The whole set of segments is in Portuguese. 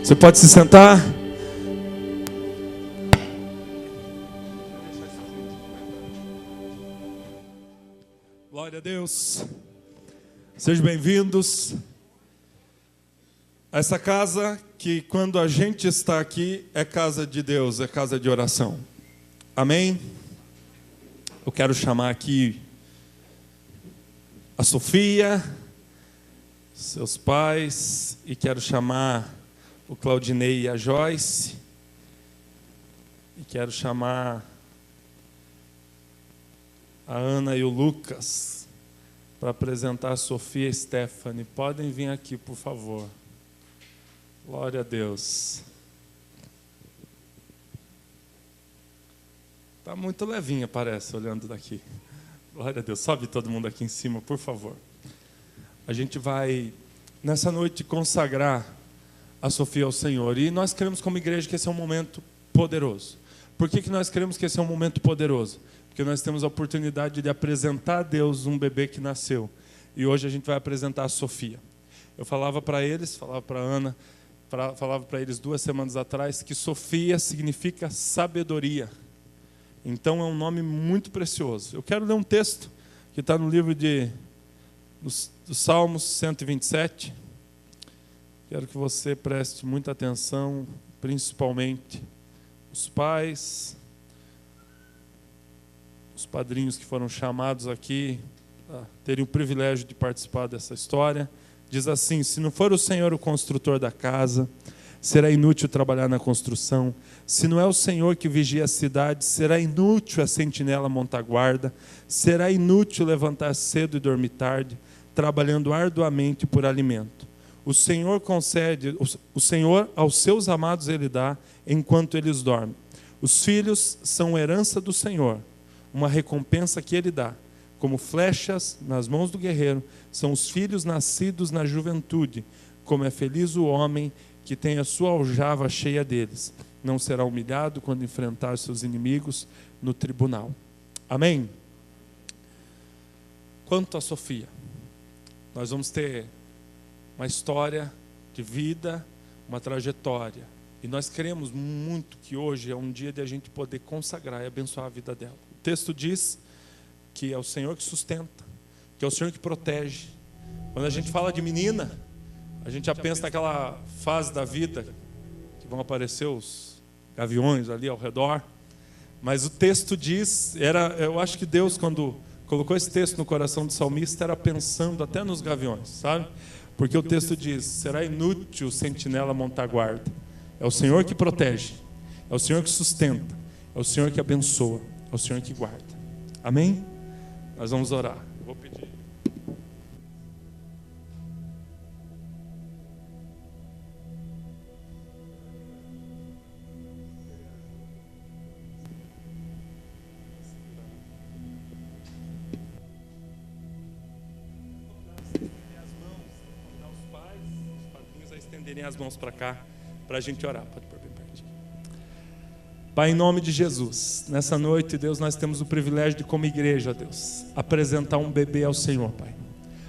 Você pode se sentar. Glória a Deus. Sejam bem-vindos a essa casa que, quando a gente está aqui, é casa de Deus, é casa de oração. Amém? Eu quero chamar aqui a Sofia, seus pais, e quero chamar o Claudinei e a Joyce, e quero chamar a Ana e o Lucas para apresentar a Sofia e a Stephanie. Podem vir aqui, por favor. Glória a Deus. Está muito levinha, parece, olhando daqui. Glória a Deus. Sobe todo mundo aqui em cima, por favor. A gente vai, nessa noite, consagrar a Sofia ao Senhor. E nós queremos, como igreja, que esse é um momento poderoso. Por que nós queremos que esse é um momento poderoso? Porque nós temos a oportunidade de apresentar a Deus um bebê que nasceu. E hoje a gente vai apresentar a Sofia. Eu falava para eles, falava para a Ana, falava para eles 2 semanas atrás, que Sofia significa sabedoria. Então é um nome muito precioso. Eu quero ler um texto que está no livro dos Salmos 127. Quero que você preste muita atenção, principalmente os pais, os padrinhos que foram chamados aqui a terem o privilégio de participar dessa história. Diz assim: se não for o Senhor o construtor da casa, será inútil trabalhar na construção. Se não é o Senhor que vigia a cidade, será inútil a sentinela montar guarda. Será inútil levantar cedo e dormir tarde, trabalhando arduamente por alimento. O Senhor concede, o Senhor aos seus amados Ele dá, enquanto eles dormem. Os filhos são herança do Senhor, uma recompensa que Ele dá. Como flechas nas mãos do guerreiro, são os filhos nascidos na juventude. Como é feliz o homem que tem a sua aljava cheia deles. Não será humilhado quando enfrentar seus inimigos no tribunal. Amém? Quanto a Sofia, nós vamos ter uma história de vida, uma trajetória. E nós queremos muito que hoje é um dia de a gente poder consagrar e abençoar a vida dela. O texto diz que é o Senhor que sustenta, que é o Senhor que protege. Quando a gente fala de menina, a gente já pensa naquela fase da vida que vão aparecer os gaviões ali ao redor. Mas o texto diz, eu acho que Deus, quando colocou esse texto no coração do salmista, era pensando até nos gaviões, sabe? Porque o texto diz: será inútil o sentinela montar guarda. É o Senhor que protege, é o Senhor que sustenta, é o Senhor que abençoa, é o Senhor que guarda. Amém? Nós vamos orar. Eu vou pedir. Estenderem as mãos para cá, para a gente orar. Pode pôr bem pertinho. Pai, em nome de Jesus, nessa noite, Deus, nós temos o privilégio de, como igreja, Deus, apresentar um bebê ao Senhor, Pai.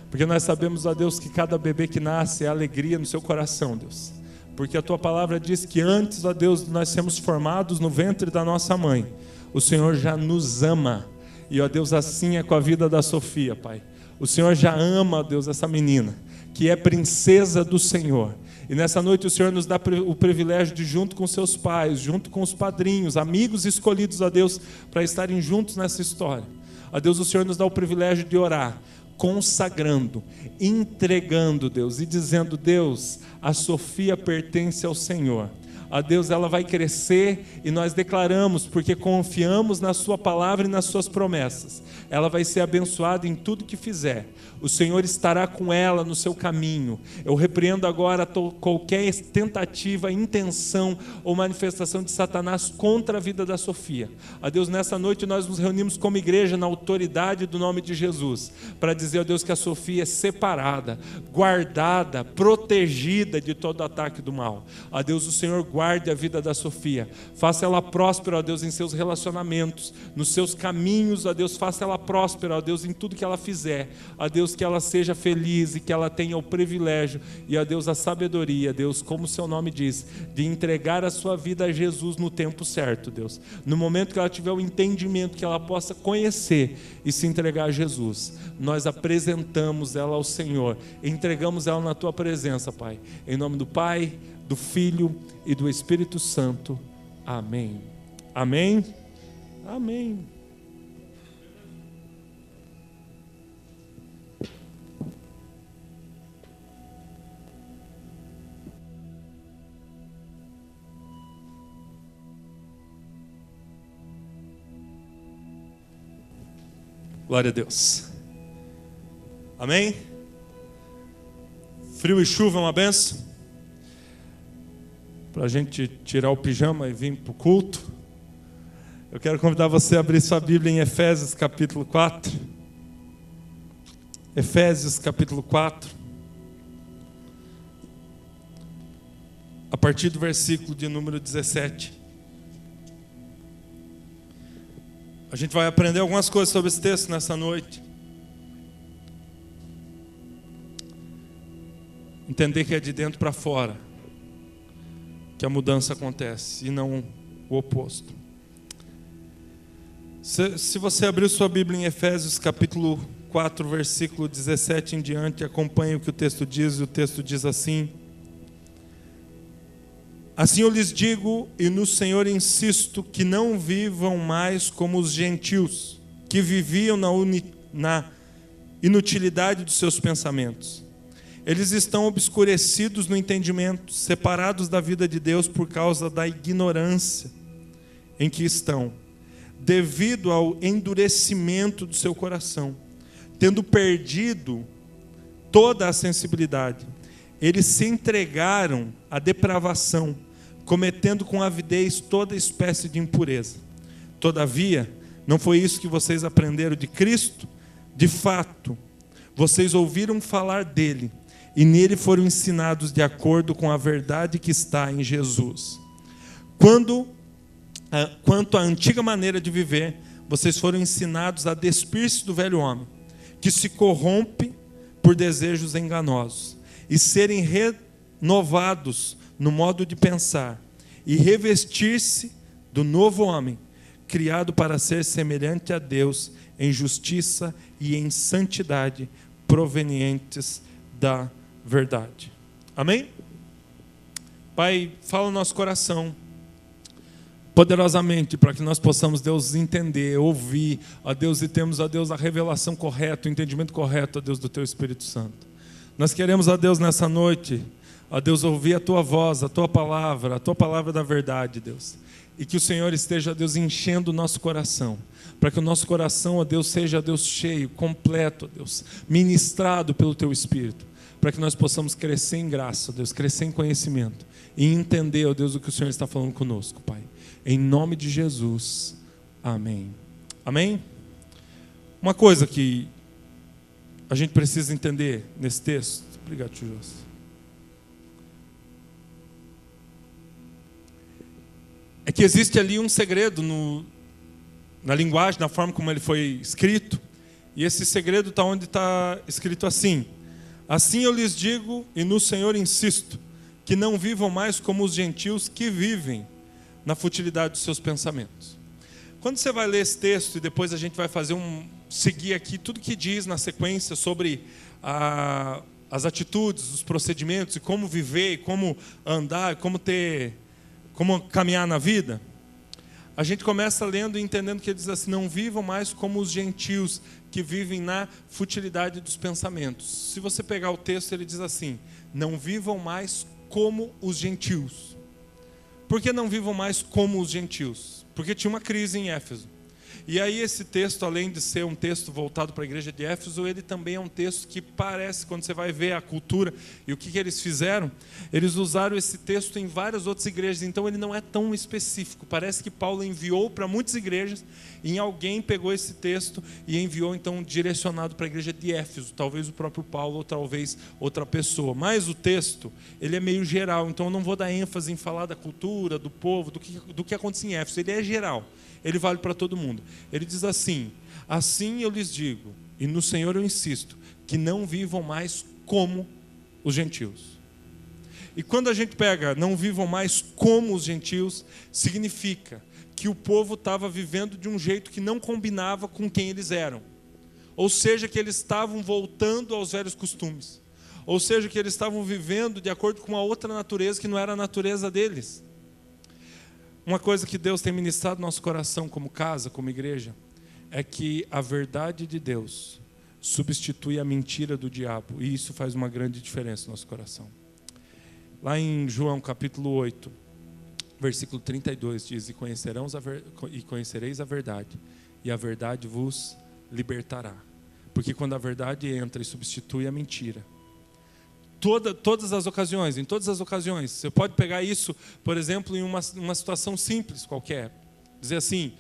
Porque nós sabemos, ó Deus, que cada bebê que nasce é alegria no seu coração, Deus. Porque a Tua palavra diz que antes, ó Deus, nós sermos formados no ventre da nossa mãe, o Senhor já nos ama. E, ó Deus, assim é com a vida da Sofia, Pai. O Senhor já ama, ó Deus, essa menina, que é princesa do Senhor. E nessa noite o Senhor nos dá o privilégio de, junto com seus pais, junto com os padrinhos, amigos escolhidos a Deus, para estarem juntos nessa história. A Deus, o Senhor nos dá o privilégio de orar, consagrando, entregando, Deus, e dizendo: Deus, a Sofia pertence ao Senhor. A Deus, ela vai crescer, e nós declaramos, porque confiamos na sua palavra e nas suas promessas. Ela vai ser abençoada em tudo que fizer. O Senhor estará com ela no seu caminho. Eu repreendo agora qualquer tentativa, intenção ou manifestação de Satanás contra a vida da Sofia. A Deus, nessa noite nós nos reunimos como igreja na autoridade do nome de Jesus, para dizer a Deus que a Sofia é separada, guardada, protegida de todo ataque do mal. A Deus, o Senhor guarde a vida da Sofia, faça ela próspera, ó Deus, em seus relacionamentos, nos seus caminhos, ó Deus, faça ela próspera, ó Deus, em tudo que ela fizer, ó Deus, que ela seja feliz e que ela tenha o privilégio e, ó Deus, a sabedoria, Deus, como o seu nome diz, de entregar a sua vida a Jesus no tempo certo, Deus, no momento que ela tiver o entendimento, que ela possa conhecer e se entregar a Jesus. Nós apresentamos ela ao Senhor, entregamos ela na tua presença, Pai, em nome do Pai, do Filho e do Espírito Santo. Amém. Amém. Amém. Glória a Deus. Amém? Frio e chuva é uma benção. Para a gente tirar o pijama e vir para o culto, eu quero convidar você a abrir sua Bíblia em Efésios capítulo 4. Efésios capítulo 4. A partir do versículo de número 17. A gente vai aprender algumas coisas sobre esse texto nessa noite. Entender que é de dentro para fora que a mudança acontece e não o oposto. Se você abrir sua Bíblia em Efésios capítulo 4, versículo 17 em diante, acompanhe o que o texto diz, e o texto diz assim: assim eu lhes digo e no Senhor insisto, que não vivam mais como os gentios, que viviam na inutilidade dos seus pensamentos. Eles estão obscurecidos no entendimento, separados da vida de Deus por causa da ignorância em que estão, devido ao endurecimento do seu coração. Tendo perdido toda a sensibilidade, eles se entregaram à depravação, cometendo com avidez toda espécie de impureza. Todavia, não foi isso que vocês aprenderam de Cristo? De fato, vocês ouviram falar dele, e nele foram ensinados de acordo com a verdade que está em Jesus. Quanto à antiga maneira de viver, vocês foram ensinados a despir-se do velho homem, que se corrompe por desejos enganosos, e serem renovados no modo de pensar, e revestir-se do novo homem, criado para ser semelhante a Deus em justiça e em santidade, provenientes da verdade. Amém? Pai, fala no nosso coração poderosamente, para que nós possamos, Deus, entender, ouvir, ó Deus, e temos, ó Deus, a revelação correta, o entendimento correto, ó Deus, do Teu Espírito Santo. Nós queremos, ó Deus, nessa noite, ó Deus, ouvir a Tua voz, a Tua palavra da verdade, Deus. E que o Senhor esteja, ó Deus, enchendo o nosso coração, para que o nosso coração, ó Deus, seja, ó Deus, cheio, completo, ó Deus, ministrado pelo Teu Espírito, para que nós possamos crescer em graça, ó Deus, crescer em conhecimento e entender, ó Deus, o que o Senhor está falando conosco, Pai. Em nome de Jesus, amém. Amém? Uma coisa que a gente precisa entender nesse texto. Obrigado, tio José. É que existe ali um segredo na linguagem, na forma como ele foi escrito. E esse segredo está onde está escrito assim: assim eu lhes digo e no Senhor insisto, que não vivam mais como os gentios que vivem na futilidade dos seus pensamentos. Quando você vai ler esse texto, e depois a gente vai seguir aqui tudo que diz na sequência sobre as atitudes, os procedimentos, e como viver, e como andar, como caminhar na vida, a gente começa lendo e entendendo que ele diz assim: não vivam mais como os gentios que vivem na futilidade dos pensamentos. Se você pegar o texto, ele diz assim: não vivam mais como os gentios. Por que não vivam mais como os gentios? Porque tinha uma crise em Éfeso. E aí esse texto, além de ser um texto voltado para a igreja de Éfeso, ele também é um texto que parece, quando você vai ver a cultura e o que eles fizeram, eles usaram esse texto em várias outras igrejas, então ele não é tão específico. Parece que Paulo enviou para muitas igrejas, e alguém pegou esse texto e enviou então direcionado para a igreja de Éfeso, talvez o próprio Paulo ou talvez outra pessoa. Mas o texto, ele é meio geral, então eu não vou dar ênfase em falar da cultura, do povo, do que acontecia em Éfeso. Ele é geral, ele vale para todo mundo. Ele diz assim: assim eu lhes digo, e no Senhor eu insisto, que não vivam mais como os gentios. E quando a gente pega não vivam mais como os gentios, significa que o povo estava vivendo de um jeito que não combinava com quem eles eram. Ou seja, que eles estavam voltando aos velhos costumes. Ou seja, que eles estavam vivendo de acordo com uma outra natureza que não era a natureza deles. Uma coisa que Deus tem ministrado no nosso coração como casa, como igreja, é que a verdade de Deus substitui a mentira do diabo. E isso faz uma grande diferença no nosso coração. Lá em João capítulo 8, versículo 32 diz: e conhecereis a verdade, e a verdade vos libertará. Porque quando a verdade entra e substitui a mentira, todas as ocasiões, em todas as ocasiões, você pode pegar isso, por exemplo, em uma situação simples qualquer, dizer assim: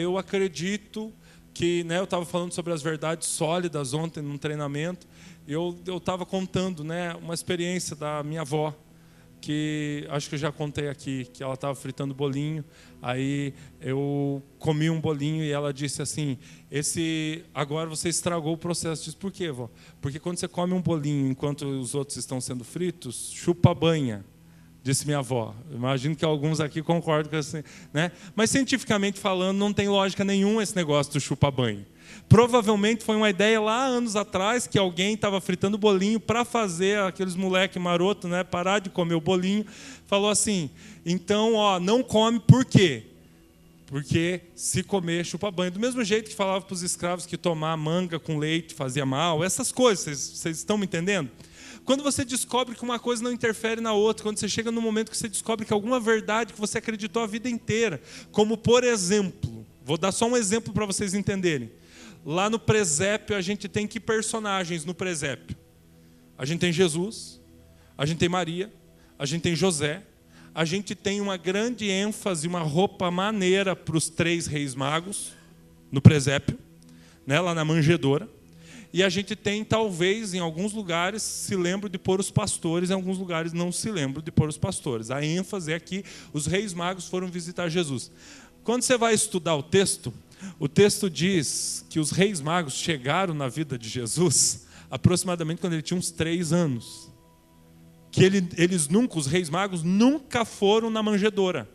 eu acredito que, eu estava falando sobre as verdades sólidas ontem num treinamento, eu estava contando, uma experiência da minha avó, que acho que eu já contei aqui, que ela estava fritando bolinho, aí eu comi um bolinho e ela disse assim: agora você estragou o processo. Eu disse: por quê, vó? Porque quando você come um bolinho enquanto os outros estão sendo fritos, chupa a banha, disse minha avó. Imagino que alguns aqui concordam com isso, Mas cientificamente falando, não tem lógica nenhuma esse negócio do chupa-banho. Provavelmente foi uma ideia lá anos atrás, que alguém estava fritando bolinho para fazer aqueles moleque maroto, parar de comer o bolinho. Falou assim: então, não come, por quê? Porque se comer, chupa banho. Do mesmo jeito que falava para os escravos que tomar manga com leite fazia mal, essas coisas, vocês estão me entendendo? Quando você descobre que uma coisa não interfere na outra, quando você chega no momento que você descobre que alguma verdade que você acreditou a vida inteira, como por exemplo, vou dar só um exemplo para vocês entenderem. Lá no presépio, a gente tem que personagens no presépio? A gente tem Jesus, a gente tem Maria, a gente tem José, a gente tem uma grande ênfase, uma roupa maneira para os 3 reis magos no presépio, lá na manjedoura. E a gente tem, talvez, em alguns lugares, se lembra de pôr os pastores, em alguns lugares não se lembra de pôr os pastores. A ênfase é que os reis magos foram visitar Jesus. Quando você vai estudar o texto diz que os reis magos chegaram na vida de Jesus aproximadamente quando ele tinha uns 3 anos. Que os reis magos nunca foram na manjedoura.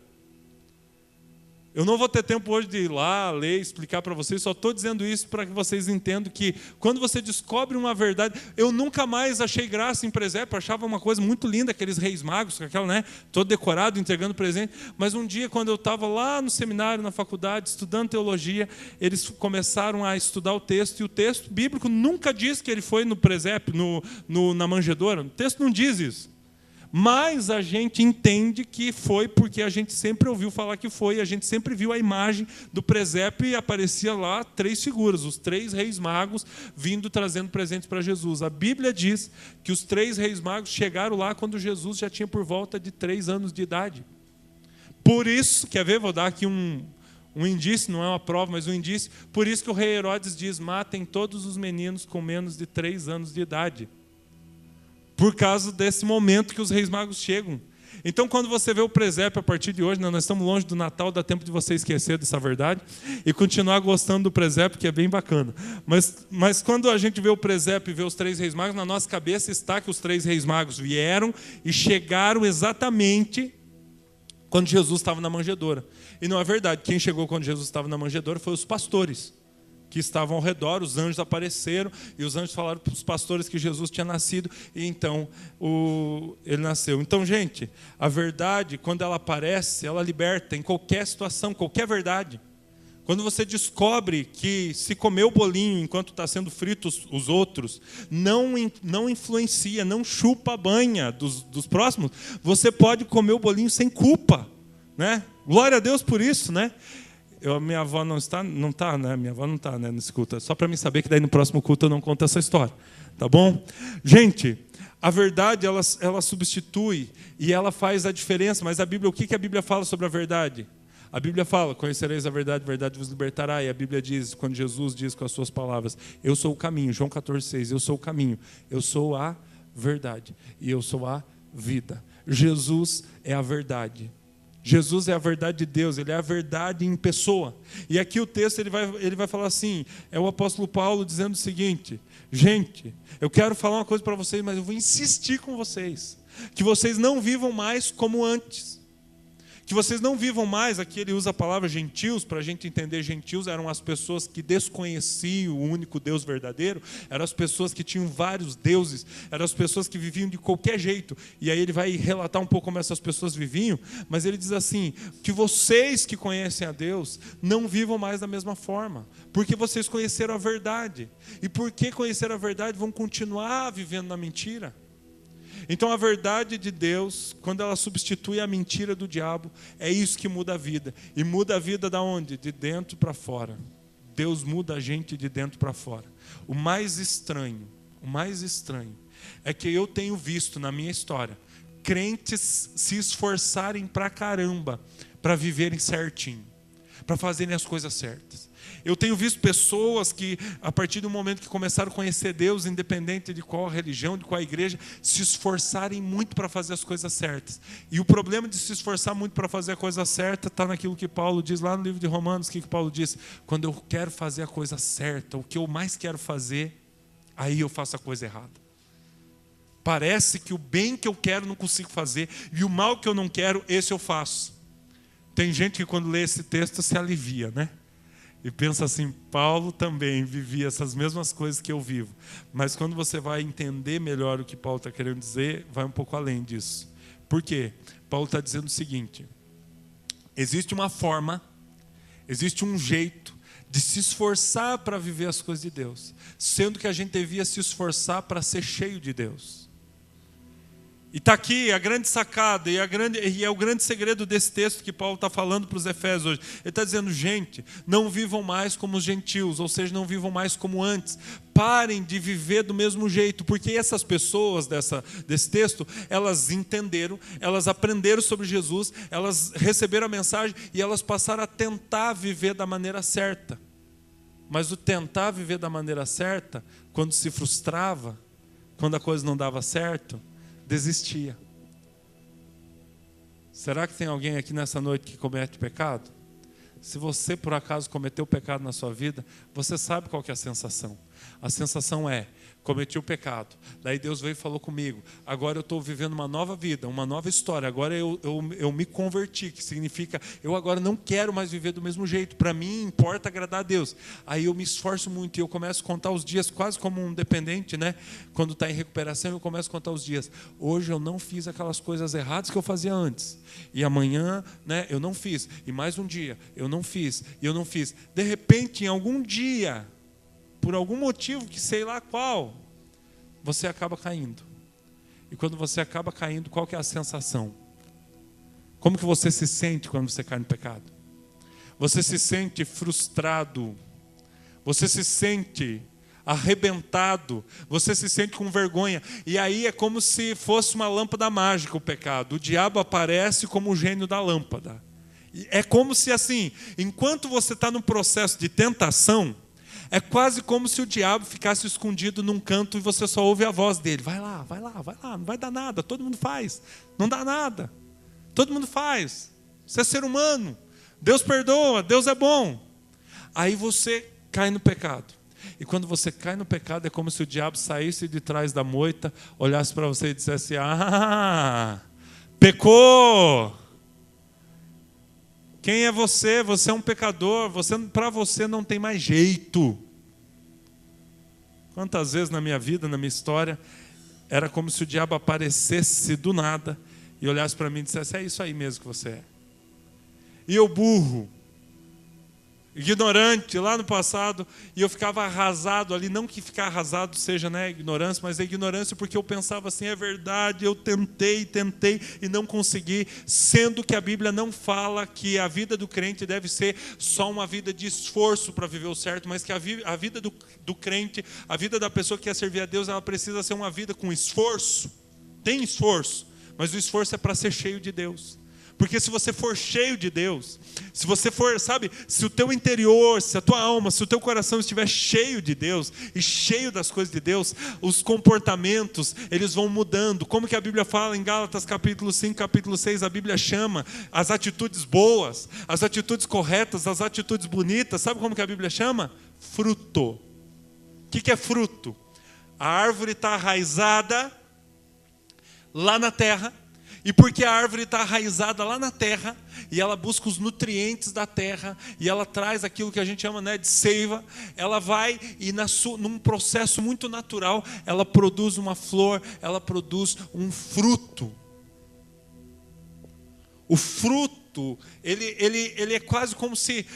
Eu não vou ter tempo hoje de ir lá, ler, explicar para vocês, só estou dizendo isso para que vocês entendam que quando você descobre uma verdade, eu nunca mais achei graça em presépio, achava uma coisa muito linda, aqueles reis magos, com aquela, todo decorado, entregando presente, mas um dia quando eu estava lá no seminário, na faculdade, estudando teologia, eles começaram a estudar o texto, e o texto bíblico nunca diz que ele foi no presépio, na manjedoura, o texto não diz isso. Mas a gente entende que foi porque a gente sempre ouviu falar que foi, a gente sempre viu a imagem do presépio e aparecia lá 3 figuras, os 3 reis magos vindo trazendo presentes para Jesus. A Bíblia diz que os 3 reis magos chegaram lá quando Jesus já tinha por volta de 3 anos de idade. Por isso, quer ver? Vou dar aqui um indício, não é uma prova, mas um indício. Por isso que o rei Herodes diz: matem todos os meninos com menos de 3 anos de idade. Por causa desse momento que os reis magos chegam. Então, quando você vê o presépio a partir de hoje, nós estamos longe do Natal, dá tempo de você esquecer dessa verdade e continuar gostando do presépio, que é bem bacana. Mas quando a gente vê o presépio e vê os 3 reis magos, na nossa cabeça está que os 3 reis magos vieram e chegaram exatamente quando Jesus estava na manjedoura. E não é verdade. Quem chegou quando Jesus estava na manjedoura foi os pastores que estavam ao redor. Os anjos apareceram e os anjos falaram para os pastores que Jesus tinha nascido, e então ele nasceu. Então, gente, a verdade, quando ela aparece, ela liberta em qualquer situação, qualquer verdade. Quando você descobre que se comer o bolinho enquanto está sendo frito os outros, não influencia, não chupa a banha dos próximos, você pode comer o bolinho sem culpa, Glória a Deus por isso, Minha avó não está, né? Minha avó não está, né, nesse culto. É só para mim saber que daí no próximo culto eu não conto essa história. Tá bom? Gente, a verdade, ela substitui e ela faz a diferença. Mas a Bíblia, o que a Bíblia fala sobre a verdade? A Bíblia fala, conhecereis a verdade vos libertará. E a Bíblia diz, quando Jesus diz com as suas palavras, eu sou o caminho, João 14,6, eu sou o caminho, eu sou a verdade e eu sou a vida. Jesus é a verdade. Jesus é a verdade de Deus, Ele é a verdade em pessoa. E aqui o texto ele vai falar assim, é o apóstolo Paulo dizendo o seguinte, gente, eu quero falar uma coisa para vocês, mas eu vou insistir com vocês, que vocês não vivam mais como antes. Que vocês não vivam mais, aqui ele usa a palavra gentios, para a gente entender, gentios eram as pessoas que desconheciam o único Deus verdadeiro, eram as pessoas que tinham vários deuses, eram as pessoas que viviam de qualquer jeito, e aí ele vai relatar um pouco como essas pessoas viviam, mas ele diz assim, que vocês que conhecem a Deus, não vivam mais da mesma forma, porque vocês conheceram a verdade, e porque conheceram a verdade, vão continuar vivendo na mentira. Então a verdade de Deus, quando ela substitui a mentira do diabo, é isso que muda a vida. E muda a vida da onde? De dentro para fora. Deus muda a gente de dentro para fora. O mais estranho é que eu tenho visto na minha história crentes se esforçarem pra caramba para viverem certinho, para fazerem as coisas certas. Eu tenho visto pessoas que, a partir do momento que começaram a conhecer Deus, independente de qual religião, de qual igreja, se esforçarem muito para fazer as coisas certas. E o problema de se esforçar muito para fazer a coisa certa está naquilo que Paulo diz lá no livro de Romanos. O que Paulo diz? Quando eu quero fazer a coisa certa, o que eu mais quero fazer, aí eu faço a coisa errada. Parece que o bem que eu quero não consigo fazer, e o mal que eu não quero, esse eu faço. Tem gente que quando lê esse texto se alivia, né? E pensa assim, Paulo também vivia essas mesmas coisas que eu vivo. Mas quando você vai entender melhor o que Paulo está querendo dizer, vai um pouco além disso. Por quê? Paulo está dizendo o seguinte, existe uma forma, existe um jeito de se esforçar para viver as coisas de Deus, sendo que a gente devia se esforçar para ser cheio de Deus. E está aqui a grande sacada, e é o grande segredo desse texto que Paulo está falando para os Efésios hoje. Ele está dizendo, gente, não vivam mais como os gentios, ou seja, não vivam mais como antes. Parem de viver do mesmo jeito, porque essas pessoas desse texto, elas entenderam, elas aprenderam sobre Jesus, elas receberam a mensagem e elas passaram a tentar viver da maneira certa. Mas o tentar viver da maneira certa, quando se frustrava, quando a coisa não dava certo, desistia. Será que tem alguém aqui nessa noite que comete pecado? Se você por acaso cometeu pecado na sua vida, você sabe qual que é a sensação. A sensação é, cometi o pecado, daí Deus veio e falou comigo, agora eu estou vivendo uma nova vida, uma nova história, agora eu me converti, que significa, eu agora não quero mais viver do mesmo jeito, para mim importa agradar a Deus. Aí eu me esforço muito e eu começo a contar os dias, quase como um dependente, né? Quando está em recuperação, eu começo a contar os dias. Hoje eu não fiz aquelas coisas erradas que eu fazia antes, e amanhã, né, eu não fiz, e mais um dia, eu não fiz, e eu não fiz. De repente, em algum dia, por algum motivo que sei lá qual, você acaba caindo. E quando você acaba caindo, qual que é a sensação? Como que você se sente quando você cai no pecado? Você se sente frustrado, você se sente arrebentado, você se sente com vergonha. E aí é como se fosse uma lâmpada mágica o pecado. O diabo aparece como o gênio da lâmpada. É como se assim, enquanto você está no processo de tentação, é quase como se o diabo ficasse escondido num canto e você só ouve a voz dele. Vai lá, vai lá, vai lá, não vai dar nada, todo mundo faz. Não dá nada, todo mundo faz. Você é ser humano, Deus perdoa, Deus é bom. Aí você cai no pecado. E quando você cai no pecado, é como se o diabo saísse de trás da moita, olhasse para você e dissesse, pecou! Quem é você? Você é um pecador, para você não tem mais jeito. Quantas vezes na minha vida, na minha história, era como se o diabo aparecesse do nada e olhasse para mim e dissesse, é isso aí mesmo que você é. E eu burro, ignorante lá no passado, e eu ficava arrasado ali, não que ficar arrasado seja, né, ignorância, mas é ignorância porque eu pensava assim, é verdade, eu tentei e não consegui, sendo que a Bíblia não fala que a vida do crente deve ser só uma vida de esforço para viver o certo, mas que a vida do crente, a vida da pessoa que quer servir a Deus, ela precisa ser uma vida com esforço. Tem esforço, mas o esforço é para ser cheio de Deus. Porque se você for cheio de Deus, se você for, sabe, se o teu interior, se a tua alma, se o teu coração estiver cheio de Deus e cheio das coisas de Deus, os comportamentos, eles vão mudando. Como que a Bíblia fala em Gálatas capítulo 5, capítulo 6, a Bíblia chama as atitudes boas, as atitudes corretas, as atitudes bonitas, sabe como que a Bíblia chama? Fruto. O que é fruto? A árvore está arraizada lá na terra. E porque a árvore está arraizada lá na terra, e ela busca os nutrientes da terra, e ela traz aquilo que a gente chama, né, de seiva, ela vai e num processo muito natural, ela produz uma flor, ela produz um fruto. O fruto, ele é quase como se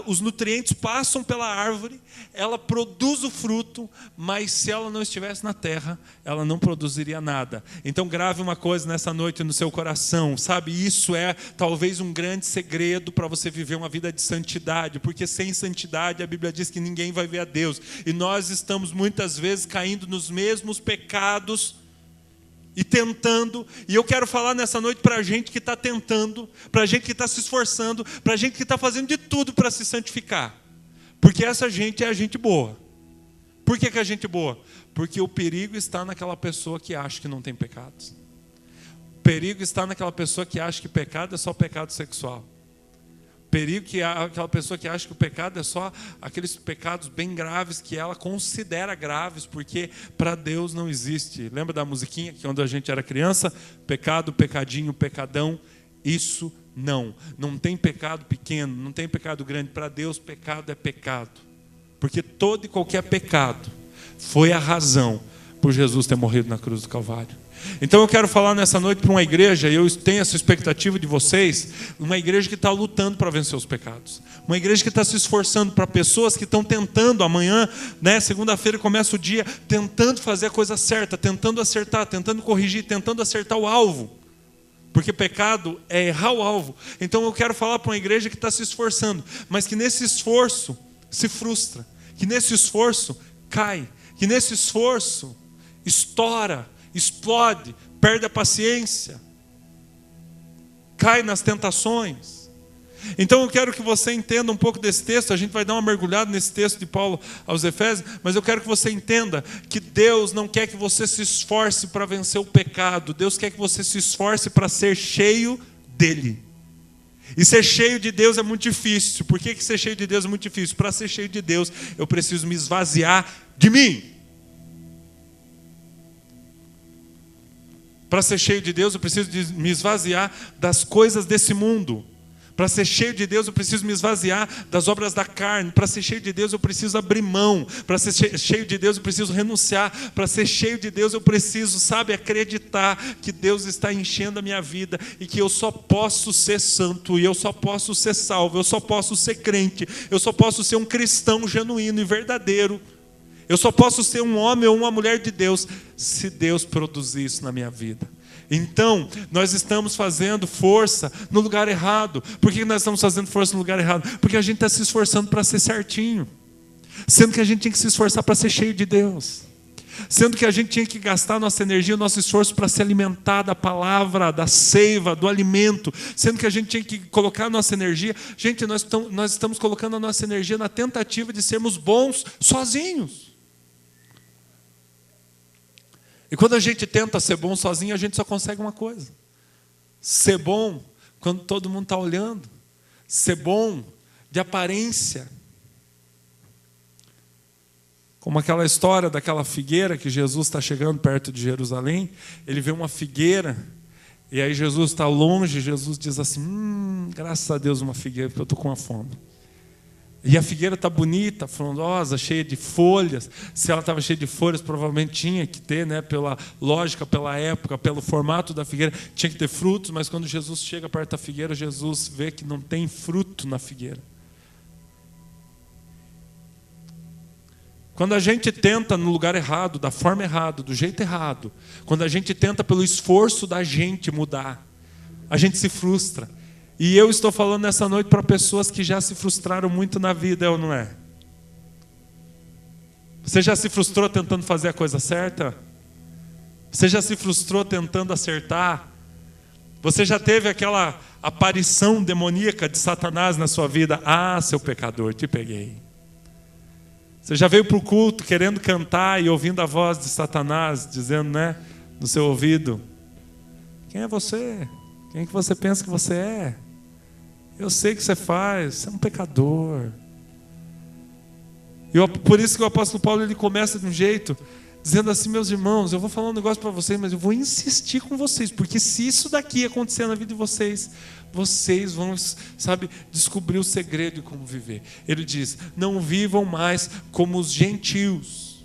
os nutrientes passam pela árvore, ela produz o fruto, mas se ela não estivesse na terra, ela não produziria nada. Então grave uma coisa nessa noite no seu coração, sabe? Isso é talvez um grande segredo para você viver uma vida de santidade, porque sem santidade a Bíblia diz que ninguém vai ver a Deus. E nós estamos muitas vezes caindo nos mesmos pecados, e tentando, e eu quero falar nessa noite para a gente que está tentando, para a gente que está se esforçando, para a gente que está fazendo de tudo para se santificar. Porque essa gente é a gente boa. Por que a gente boa? Porque o perigo está naquela pessoa que acha que não tem pecados. O perigo está naquela pessoa que acha que pecado é só pecado sexual. Perigo que aquela pessoa que acha que o pecado é só aqueles pecados bem graves que ela considera graves, porque para Deus não existe. Lembra da musiquinha que quando a gente era criança? Pecado, pecadinho, pecadão. Isso não tem pecado pequeno, não tem pecado grande. Para Deus pecado é pecado, porque todo e qualquer pecado foi a razão por Jesus ter morrido na cruz do Calvário. Então eu quero falar nessa noite para uma igreja, e eu tenho essa expectativa de vocês, uma igreja que está lutando para vencer os pecados, uma igreja que está se esforçando, para pessoas que estão tentando amanhã, né, segunda-feira começa o dia, tentando fazer a coisa certa, tentando acertar, tentando corrigir, tentando acertar o alvo, porque pecado é errar o alvo. Então eu quero falar para uma igreja que está se esforçando, mas que nesse esforço se frustra, que nesse esforço cai, que nesse esforço estoura, explode, perde a paciência, cai nas tentações. Então eu quero que você entenda um pouco desse texto. A gente vai dar uma mergulhada nesse texto de Paulo aos Efésios, mas eu quero que você entenda que Deus não quer que você se esforce para vencer o pecado. Deus quer que você se esforce para ser cheio dele. E ser cheio de Deus é muito difícil. Por que ser cheio de Deus é muito difícil? Para ser cheio de Deus, eu preciso me esvaziar de mim. Para ser cheio de Deus, eu preciso me esvaziar das coisas desse mundo. Para ser cheio de Deus, eu preciso me esvaziar das obras da carne. Para ser cheio de Deus, eu preciso abrir mão. Para ser cheio de Deus, eu preciso renunciar. Para ser cheio de Deus, eu preciso, acreditar que Deus está enchendo a minha vida e que eu só posso ser santo, e eu só posso ser salvo, eu só posso ser crente, eu só posso ser um cristão genuíno e verdadeiro. Eu só posso ser um homem ou uma mulher de Deus se Deus produzir isso na minha vida. Então, nós estamos fazendo força no lugar errado. Por que nós estamos fazendo força no lugar errado? Porque a gente está se esforçando para ser certinho, sendo que a gente tinha que se esforçar para ser cheio de Deus, sendo que a gente tinha que gastar nossa energia, o nosso esforço para se alimentar da palavra, da seiva, do alimento, sendo que a gente tinha que colocar a nossa energia. Gente, nós estamos colocando a nossa energia na tentativa de sermos bons sozinhos. E quando a gente tenta ser bom sozinho, a gente só consegue uma coisa: ser bom quando todo mundo está olhando, ser bom de aparência. Como aquela história daquela figueira que Jesus está chegando perto de Jerusalém, ele vê uma figueira, e aí Jesus está longe, Jesus diz assim, graças a Deus uma figueira, porque eu estou com uma fome. E a figueira está bonita, frondosa, cheia de folhas. Se ela estava cheia de folhas, provavelmente tinha que ter, né, pela lógica, pela época, pelo formato da figueira, tinha que ter frutos. Mas quando Jesus chega perto da figueira, Jesus vê que não tem fruto na figueira. Quando a gente tenta no lugar errado, da forma errada, do jeito errado, quando a gente tenta pelo esforço da gente mudar, a gente se frustra. E eu estou falando nessa noite para pessoas que já se frustraram muito na vida, é ou não é? Você já se frustrou tentando fazer a coisa certa? Você já se frustrou tentando acertar? Você já teve aquela aparição demoníaca de Satanás na sua vida? Ah, seu pecador, te peguei. Você já veio para o culto querendo cantar e ouvindo a voz de Satanás dizendo, né, no seu ouvido: quem é você? Quem é que você pensa que você é? Eu sei o que você faz, você é um pecador. Por isso que o apóstolo Paulo ele começa de um jeito, dizendo assim: meus irmãos, eu vou falar um negócio para vocês, mas eu vou insistir com vocês, porque se isso daqui acontecer na vida de vocês, vocês vão, sabe, descobrir o segredo de como viver. Ele diz: não vivam mais como os gentios.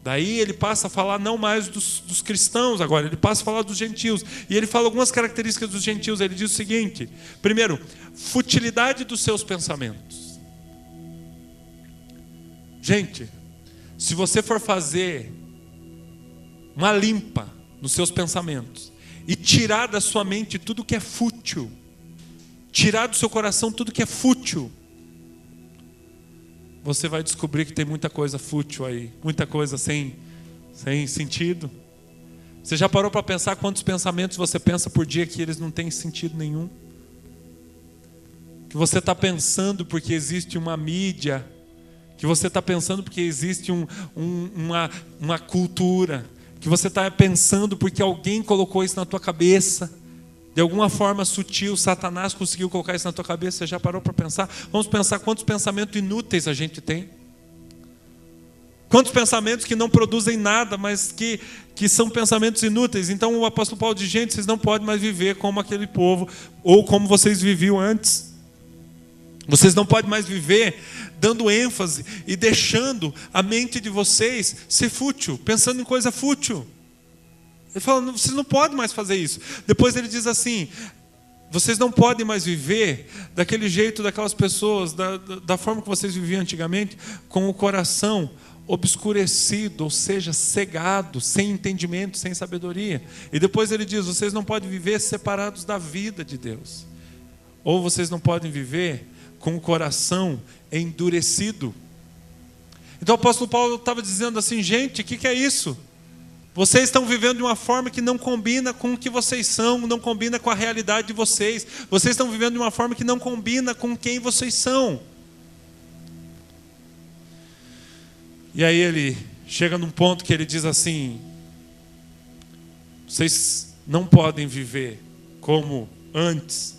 Daí ele passa a falar não mais dos cristãos agora, ele passa a falar dos gentios. E ele fala algumas características dos gentios. Ele diz o seguinte: primeiro, futilidade dos seus pensamentos. Gente, se você for fazer uma limpa nos seus pensamentos e tirar da sua mente tudo que é fútil, tirar do seu coração tudo que é fútil, você vai descobrir que tem muita coisa fútil aí, muita coisa sem sentido. Você já parou para pensar quantos pensamentos você pensa por dia que eles não têm sentido nenhum? Que você está pensando porque existe uma mídia, que você está pensando porque existe uma cultura, que você está pensando porque alguém colocou isso na tua cabeça. De alguma forma sutil, Satanás conseguiu colocar isso na tua cabeça. Você já parou para pensar? Vamos pensar quantos pensamentos inúteis a gente tem. Quantos pensamentos que não produzem nada, mas que são pensamentos inúteis. Então o apóstolo Paulo diz: gente, vocês não podem mais viver como aquele povo, ou como vocês viviam antes. Vocês não podem mais viver dando ênfase e deixando a mente de vocês ser fútil, pensando em coisa fútil. Ele fala: vocês não podem mais fazer isso. Depois ele diz assim: vocês não podem mais viver daquele jeito, daquelas pessoas, da forma que vocês viviam antigamente, com o coração obscurecido, ou seja, cegado, sem entendimento, sem sabedoria. E depois ele diz: vocês não podem viver separados da vida de Deus. Ou vocês não podem viver com o coração endurecido. Então o apóstolo Paulo estava dizendo assim: gente, o que é isso? Vocês estão vivendo de uma forma que não combina com o que vocês são, não combina com a realidade de vocês. Vocês estão vivendo de uma forma que não combina com quem vocês são. E aí ele chega num ponto que ele diz assim: vocês não podem viver como antes,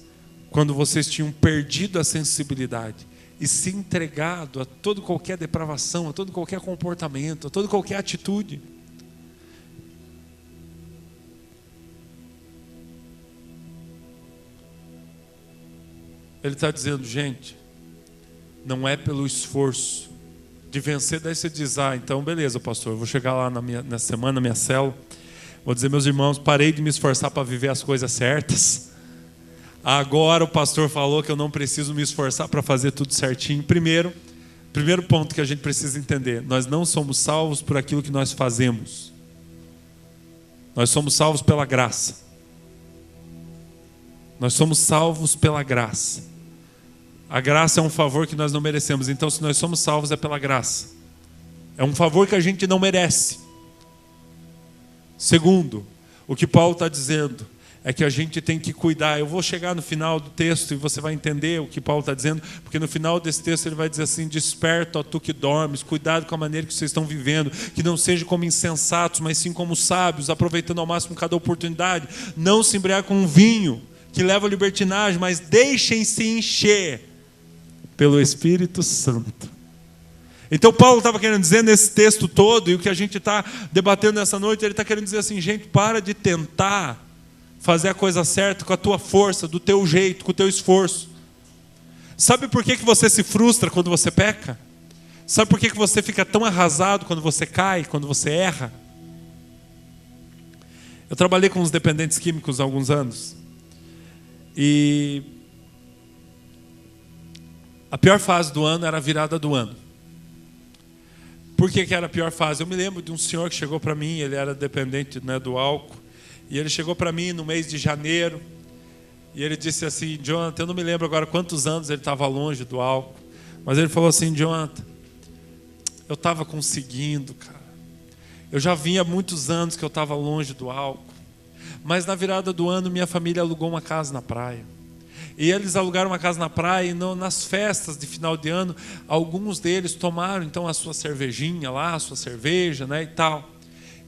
quando vocês tinham perdido a sensibilidade e se entregado a toda qualquer depravação, a todo qualquer comportamento, a toda qualquer atitude. Ele está dizendo: gente, não é pelo esforço de vencer. Daí você diz: ah, então beleza, pastor, eu vou chegar lá na semana, na minha célula, vou dizer: meus irmãos, parei de me esforçar para viver as coisas certas. Agora o pastor falou que eu não preciso me esforçar para fazer tudo certinho. Primeiro ponto que a gente precisa entender: nós não somos salvos por aquilo que nós fazemos. Nós somos salvos pela graça. Nós somos salvos pela graça. A graça é um favor que nós não merecemos. Então, se nós somos salvos, é pela graça. É um favor que a gente não merece. Segundo, o que Paulo está dizendo é que a gente tem que cuidar. Eu vou chegar no final do texto e você vai entender o que Paulo está dizendo, porque no final desse texto ele vai dizer assim: desperta, ó tu que dormes, cuidado com a maneira que vocês estão vivendo, que não seja como insensatos, mas sim como sábios, aproveitando ao máximo cada oportunidade. Não se embriagar com um vinho que leva à libertinagem, mas deixem-se encher pelo Espírito Santo. Então Paulo estava querendo dizer nesse texto todo, e o que a gente está debatendo nessa noite, ele está querendo dizer assim: gente, para de tentar fazer a coisa certa com a tua força, do teu jeito, com o teu esforço. Sabe por que você se frustra quando você peca? Sabe por que você fica tão arrasado quando você cai, quando você erra? Eu trabalhei com os dependentes químicos há alguns anos. E a pior fase do ano era a virada do ano. Por que era a pior fase? Eu me lembro de um senhor que chegou para mim, ele era dependente, né, do álcool, e ele chegou para mim no mês de janeiro, e ele disse assim: Jonathan, eu não me lembro agora quantos anos ele estava longe do álcool, mas ele falou assim: Jonathan, eu estava conseguindo, cara. Eu já vinha há muitos anos que eu estava longe do álcool, mas na virada do ano minha família alugou uma casa na praia. E eles alugaram uma casa na praia, e nas festas de final de ano, alguns deles tomaram então a sua cervejinha lá, a sua cerveja, né, e tal.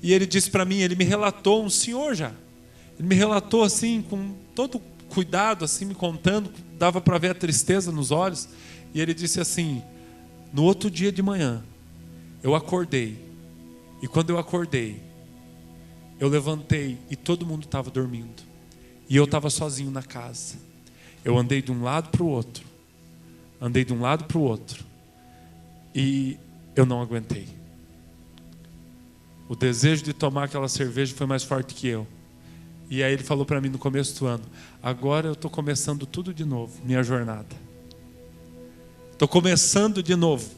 E ele disse para mim, ele me relatou, um senhor já, ele me relatou assim, com todo cuidado, assim, me contando, dava para ver a tristeza nos olhos, e ele disse assim: no outro dia de manhã, eu acordei, e quando eu acordei, eu levantei e todo mundo estava dormindo, e eu estava sozinho na casa. Eu andei de um lado para o outro, e eu não aguentei. O desejo de tomar aquela cerveja foi mais forte que eu. E aí ele falou para mim no começo do ano: agora eu estou começando tudo de novo, minha jornada. Estou começando de novo.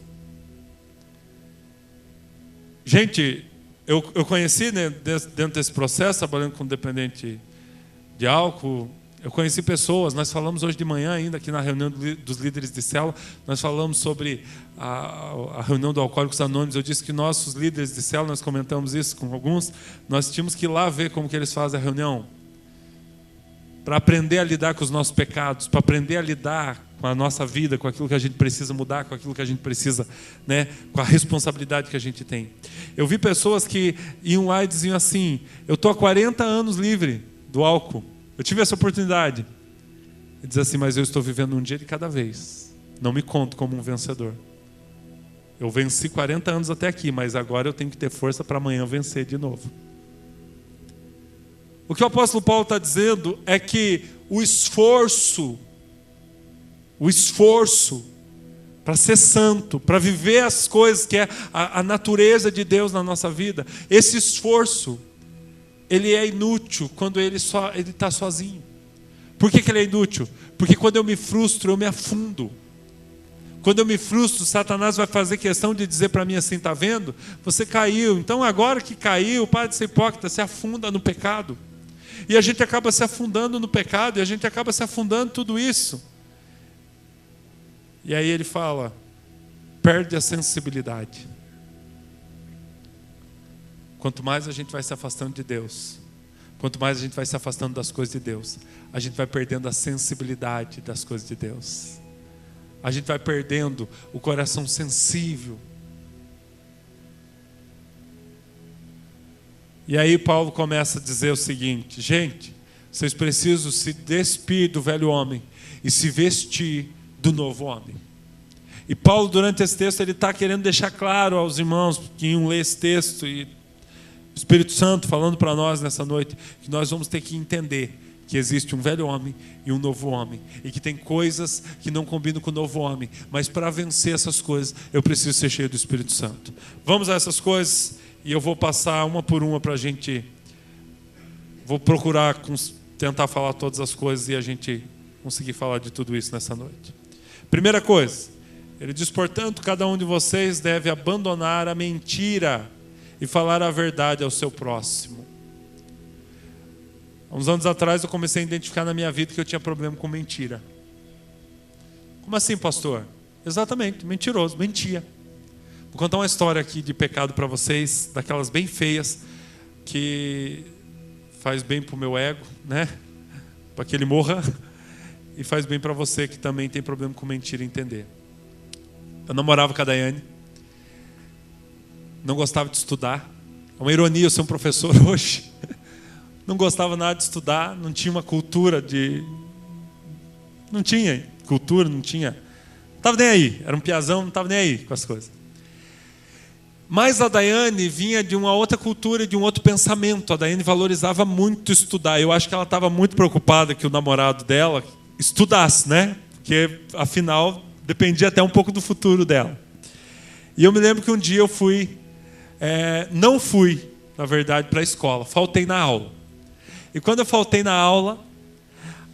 Gente, eu conheci, né, dentro desse processo, trabalhando com dependente de álcool, eu conheci pessoas, nós falamos hoje de manhã ainda aqui na reunião dos líderes de célula, nós falamos sobre a reunião do Alcoólicos Anônimos. Eu disse que nossos líderes de célula, nós comentamos isso com alguns, nós tínhamos que ir lá ver como que eles fazem a reunião, para aprender a lidar com os nossos pecados, para aprender a lidar com a nossa vida, com aquilo que a gente precisa mudar, com aquilo que a gente precisa, né, com a responsabilidade que a gente tem. Eu vi pessoas que iam lá e diziam assim: eu estou há 40 anos livre do álcool. Eu tive essa oportunidade. E diz assim: mas eu estou vivendo um dia de cada vez. Não me conto como um vencedor. Eu venci 40 anos até aqui, mas agora eu tenho que ter força para amanhã vencer de novo. O que o apóstolo Paulo está dizendo é que o esforço para ser santo, para viver as coisas que é a natureza de Deus na nossa vida, esse esforço, ele é inútil quando ele está sozinho. Por que ele é inútil? Porque quando eu me frustro, eu me afundo. Quando eu me frustro, Satanás vai fazer questão de dizer para mim assim: está vendo? Você caiu, então agora que caiu, para de ser hipócrita, se afunda no pecado. E a gente acaba se afundando no pecado, e a gente acaba se afundando em tudo isso. E aí ele fala: perde a sensibilidade. Quanto mais a gente vai se afastando de Deus, quanto mais a gente vai se afastando das coisas de Deus, a gente vai perdendo a sensibilidade das coisas de Deus. A gente vai perdendo o coração sensível. E aí Paulo começa a dizer o seguinte: gente, vocês precisam se despir do velho homem e se vestir do novo homem. E Paulo, durante esse texto, ele está querendo deixar claro aos irmãos que iam ler esse texto, e o Espírito Santo falando para nós nessa noite, que nós vamos ter que entender que existe um velho homem e um novo homem, e que tem coisas que não combinam com o novo homem, mas para vencer essas coisas eu preciso ser cheio do Espírito Santo. Vamos a essas coisas, e eu vou passar uma por uma para a gente. Vou procurar tentar falar todas as coisas e a gente conseguir falar de tudo isso nessa noite. Primeira coisa, ele diz: portanto, cada um de vocês deve abandonar a mentira e falar a verdade ao seu próximo. Há uns anos atrás eu comecei a identificar na minha vida que eu tinha problema com mentira. Como assim, pastor? Exatamente, mentiroso, mentia. Vou contar uma história aqui de pecado para vocês, daquelas bem feias, que faz bem para o meu ego, né? Para que ele morra, e faz bem para você que também tem problema com mentira entender. Eu namorava com a Daiane, não gostava de estudar. É uma ironia eu ser um professor hoje. Não gostava nada de estudar, não tinha uma cultura de... Não tinha cultura, não tinha... Não estava nem aí, era um piazão, não estava nem aí com as coisas. Mas a Daiane vinha de uma outra cultura, de um outro pensamento. A Daiane valorizava muito estudar. Eu acho que ela estava muito preocupada que o namorado dela estudasse, né? Porque, afinal, dependia até um pouco do futuro dela. E eu me lembro que um dia eu não fui, na verdade, para a escola. Faltei na aula. E quando eu faltei na aula,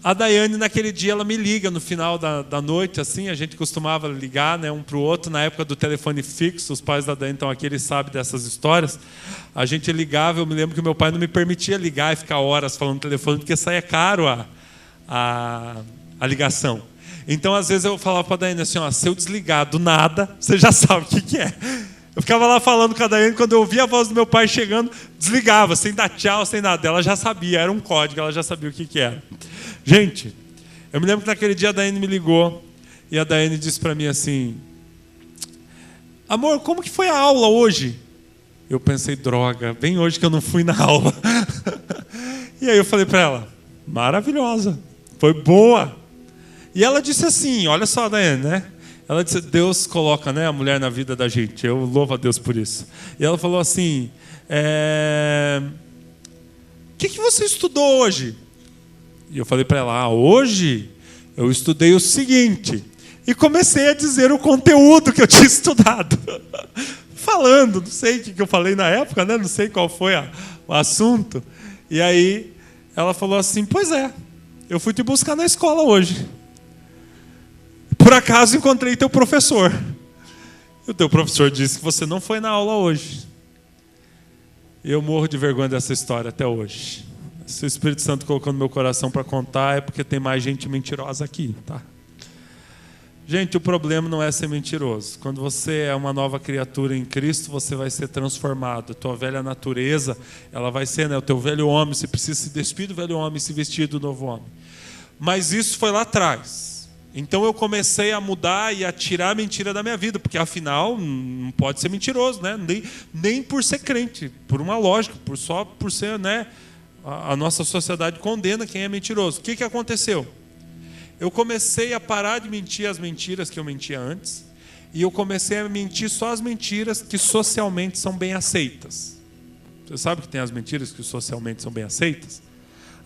A Daiane, naquele dia, ela me liga no final da noite, assim, a gente costumava ligar, né, um para o outro, na época do telefone fixo, os pais da Daiane estão aqui, eles sabem dessas histórias. A gente ligava, eu me lembro que meu pai não me permitia ligar e ficar horas falando no telefone, porque saía caro a ligação. Então, às vezes, eu falava para a Daiane assim, ó, se eu desligar do nada, você já sabe o que é. Eu ficava lá falando com a Daiane, quando eu ouvia a voz do meu pai chegando, desligava, sem dar tchau, sem nada. Ela já sabia, era um código, ela já sabia o que era. Gente, eu me lembro que naquele dia a Daiane me ligou e a Daiane disse para mim assim, amor, como que foi a aula hoje? Eu pensei, droga, bem hoje que eu não fui na aula. E aí eu falei para ela, maravilhosa, foi boa. E ela disse assim, olha só, Daiane, né? Ela disse, Deus coloca, né, a mulher na vida da gente, eu louvo a Deus por isso. E ela falou assim, o que você estudou hoje? E eu falei para ela, hoje eu estudei o seguinte. E comecei a dizer o conteúdo que eu tinha estudado. Falando, não sei o que eu falei na época, né? Não sei qual foi o assunto. E aí ela falou assim, pois é, eu fui te buscar na escola hoje. Por acaso encontrei teu professor. E o teu professor disse que você não foi na aula hoje. E eu morro de vergonha dessa história até hoje. Se o Espírito Santo colocou no meu coração para contar, é porque tem mais gente mentirosa aqui, tá? Gente, o problema não é ser mentiroso. Quando você é uma nova criatura em Cristo, você vai ser transformado. A tua velha natureza, ela vai ser, né? O teu velho homem, você precisa se despir do velho homem e se vestir do novo homem. Mas isso foi lá atrás. Então eu comecei a mudar e a tirar a mentira da minha vida, porque afinal não pode ser mentiroso, né? Nem por ser crente, por uma lógica, só por ser, né? A nossa sociedade condena quem é mentiroso. O que aconteceu? Eu comecei a parar de mentir as mentiras que eu mentia antes, e eu comecei a mentir só as mentiras que socialmente são bem aceitas. Você sabe que tem as mentiras que socialmente são bem aceitas?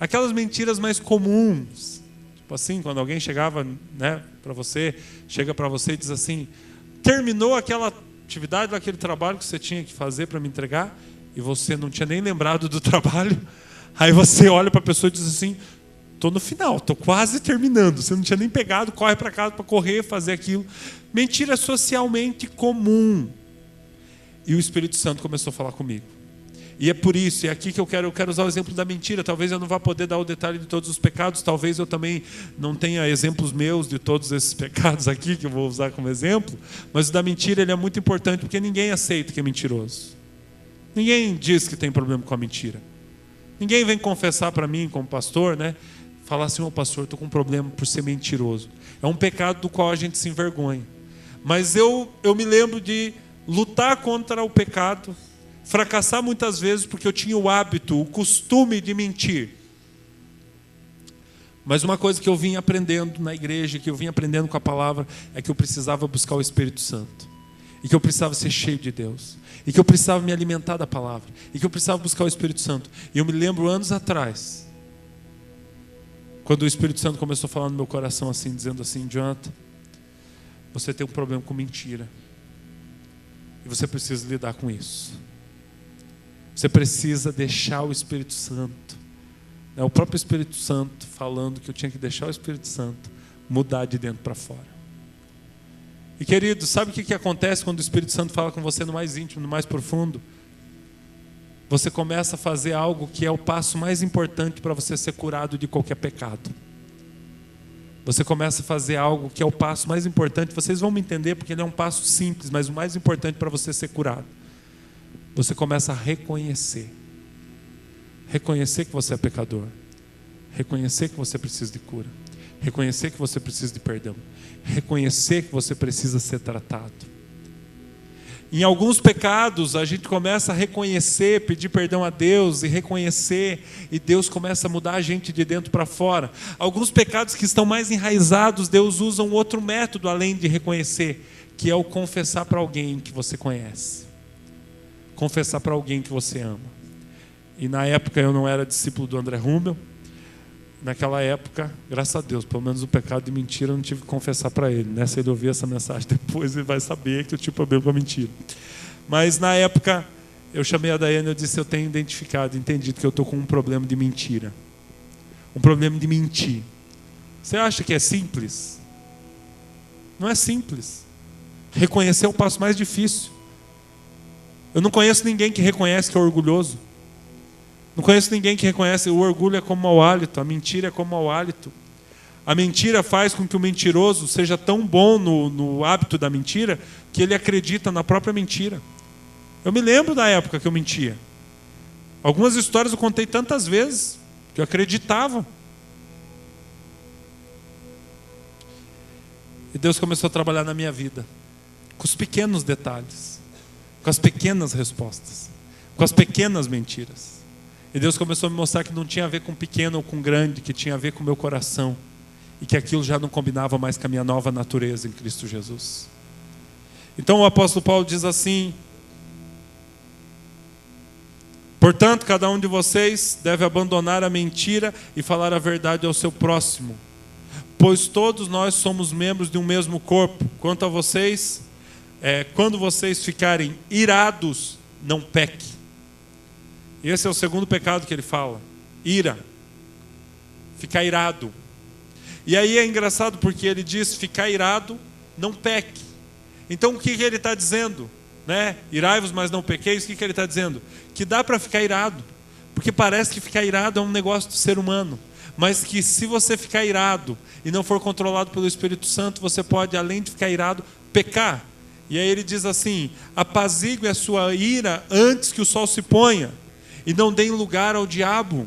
Aquelas mentiras mais comuns. Tipo assim, quando alguém chegava, né, chega para você e diz assim, terminou aquela atividade, aquele trabalho que você tinha que fazer para me entregar, e você não tinha nem lembrado do trabalho. Aí você olha para a pessoa e diz assim, estou no final, estou quase terminando. Você não tinha nem pegado, corre para casa para correr, fazer aquilo. Mentira socialmente comum. E o Espírito Santo começou a falar comigo. E é por isso, é aqui que eu quero usar o exemplo da mentira. Talvez eu não vá poder dar o detalhe de todos os pecados, talvez eu também não tenha exemplos meus de todos esses pecados aqui, que eu vou usar como exemplo. Mas o da mentira, ele é muito importante, porque ninguém aceita que é mentiroso. Ninguém diz que tem problema com a mentira. Ninguém vem confessar para mim, como pastor, né? Falar assim, pastor, estou com um problema por ser mentiroso. É um pecado do qual a gente se envergonha. Mas eu me lembro de lutar contra o pecado, fracassar muitas vezes porque eu tinha o hábito, o costume de mentir. Mas uma coisa que eu vim aprendendo na igreja, que eu vim aprendendo com a palavra, é que eu precisava buscar o Espírito Santo. E que eu precisava ser cheio de Deus. E que eu precisava me alimentar da palavra. E que eu precisava buscar o Espírito Santo. E eu me lembro anos atrás, quando o Espírito Santo começou a falar no meu coração assim, dizendo assim, Jonathan, você tem um problema com mentira. E você precisa lidar com isso. Você precisa deixar o Espírito Santo. É o próprio Espírito Santo falando que eu tinha que deixar o Espírito Santo mudar de dentro para fora. E querido, sabe o que acontece quando o Espírito Santo fala com você no mais íntimo, no mais profundo? Você começa a fazer algo que é o passo mais importante para você ser curado de qualquer pecado. Você começa a fazer algo que é o passo mais importante. Vocês vão me entender porque ele é um passo simples, mas o mais importante para você ser curado. Você começa a reconhecer. Reconhecer que você é pecador. Reconhecer que você precisa de cura. Reconhecer que você precisa de perdão. Reconhecer que você precisa ser tratado. Em alguns pecados, a gente começa a reconhecer, pedir perdão a Deus e reconhecer, e Deus começa a mudar a gente de dentro para fora. Alguns pecados que estão mais enraizados, Deus usa um outro método além de reconhecer, que é o confessar para alguém que você conhece. Confessar para alguém que você ama. E na época eu não era discípulo do André Hummel. Naquela época, graças a Deus, pelo menos o pecado de mentira eu não tive que confessar para ele, né? Se ele ouvir essa mensagem depois, ele vai saber que eu tive problema com a mentira. Mas na época, eu chamei a Daiane e eu disse, eu tenho identificado, entendido que eu estou com um problema de mentira. Um problema de mentir. Você acha que é simples? Não é simples. Reconhecer é o passo mais difícil. Eu não conheço ninguém que reconhece que é orgulhoso. Não conheço ninguém que reconhece que o orgulho é como mau hálito, a mentira é como mau hálito. A mentira faz com que o mentiroso seja tão bom no hábito da mentira que ele acredita na própria mentira. Eu me lembro da época que eu mentia. Algumas histórias eu contei tantas vezes que eu acreditava. E Deus começou a trabalhar na minha vida, com os pequenos detalhes, com as pequenas respostas, com as pequenas mentiras. E Deus começou a me mostrar que não tinha a ver com pequeno ou com grande, que tinha a ver com o meu coração. E que aquilo já não combinava mais com a minha nova natureza em Cristo Jesus. Então o apóstolo Paulo diz assim: portanto, cada um de vocês deve abandonar a mentira e falar a verdade ao seu próximo, pois todos nós somos membros de um mesmo corpo. Quanto a vocês, quando vocês ficarem irados, não pequem. Esse é o segundo pecado que ele fala: ira, ficar irado. E aí é engraçado porque ele diz: ficar irado, não peque. Então o que ele está dizendo? Irai-vos, mas não pequeis. O que ele está dizendo? Que dá para ficar irado, porque parece que ficar irado é um negócio do ser humano, mas que se você ficar irado e não for controlado pelo Espírito Santo, você pode, além de ficar irado, pecar. E aí ele diz assim: apazigue a sua ira antes que o sol se ponha, e não deem lugar ao diabo.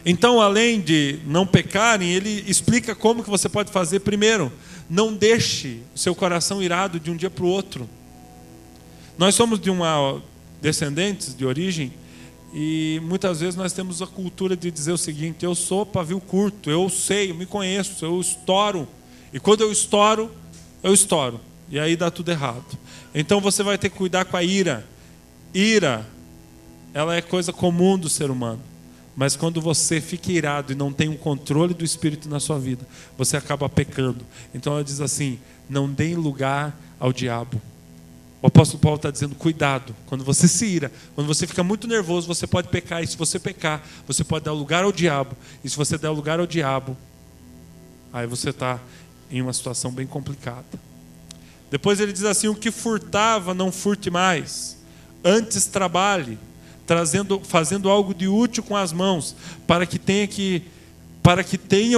Então, além de não pecarem, ele explica como que você pode fazer. Primeiro, não deixe o seu coração irado de um dia para o outro. Nós somos descendentes de origem, e muitas vezes nós temos a cultura de dizer o seguinte: eu sou pavio curto, eu sei, eu me conheço, eu estouro. E quando eu estouro, e aí dá tudo errado. Então você vai ter que cuidar com a ira. Ira, ela é coisa comum do ser humano. Mas quando você fica irado e não tem um controle do Espírito na sua vida, você acaba pecando. Então ela diz assim: não dê lugar ao diabo. O apóstolo Paulo está dizendo: cuidado, quando você se ira, quando você fica muito nervoso, você pode pecar. E se você pecar, você pode dar lugar ao diabo. E se você der lugar ao diabo, aí você está em uma situação bem complicada. Depois ele diz assim: o que furtava, não furte mais. Antes trabalhe, fazendo algo de útil com as mãos, para que tenha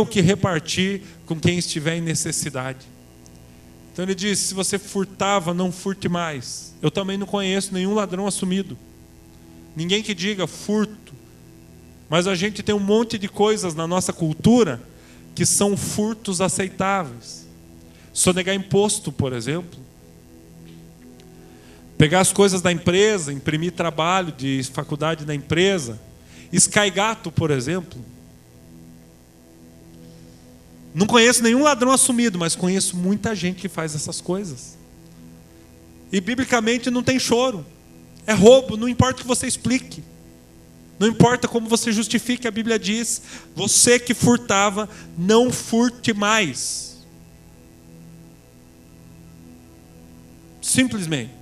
o que repartir com quem estiver em necessidade. Então ele diz: se você furtava, não furte mais. Eu também não conheço nenhum ladrão assumido, ninguém que diga furto, mas a gente tem um monte de coisas na nossa cultura que são furtos aceitáveis. Sonegar imposto, por exemplo. Pegar as coisas da empresa, imprimir trabalho de faculdade da empresa. Escaigato, por exemplo. Não conheço nenhum ladrão assumido, mas conheço muita gente que faz essas coisas. E biblicamente não tem choro. É roubo, não importa o que você explique. Não importa como você justifique, a Bíblia diz: você que furtava, não furte mais. Simplesmente.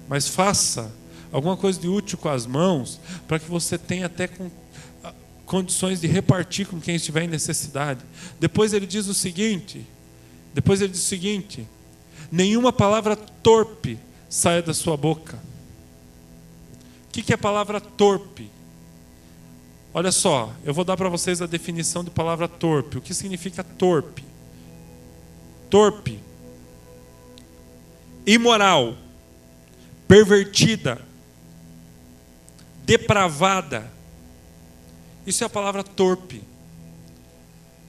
Mas faça alguma coisa de útil com as mãos, para que você tenha até condições de repartir com quem estiver em necessidade. Depois ele diz o seguinte: nenhuma palavra torpe saia da sua boca. O que é a palavra torpe? Olha só, eu vou dar para vocês a definição de palavra torpe. O que significa torpe? Torpe: imoral, pervertida, depravada. Isso é a palavra torpe.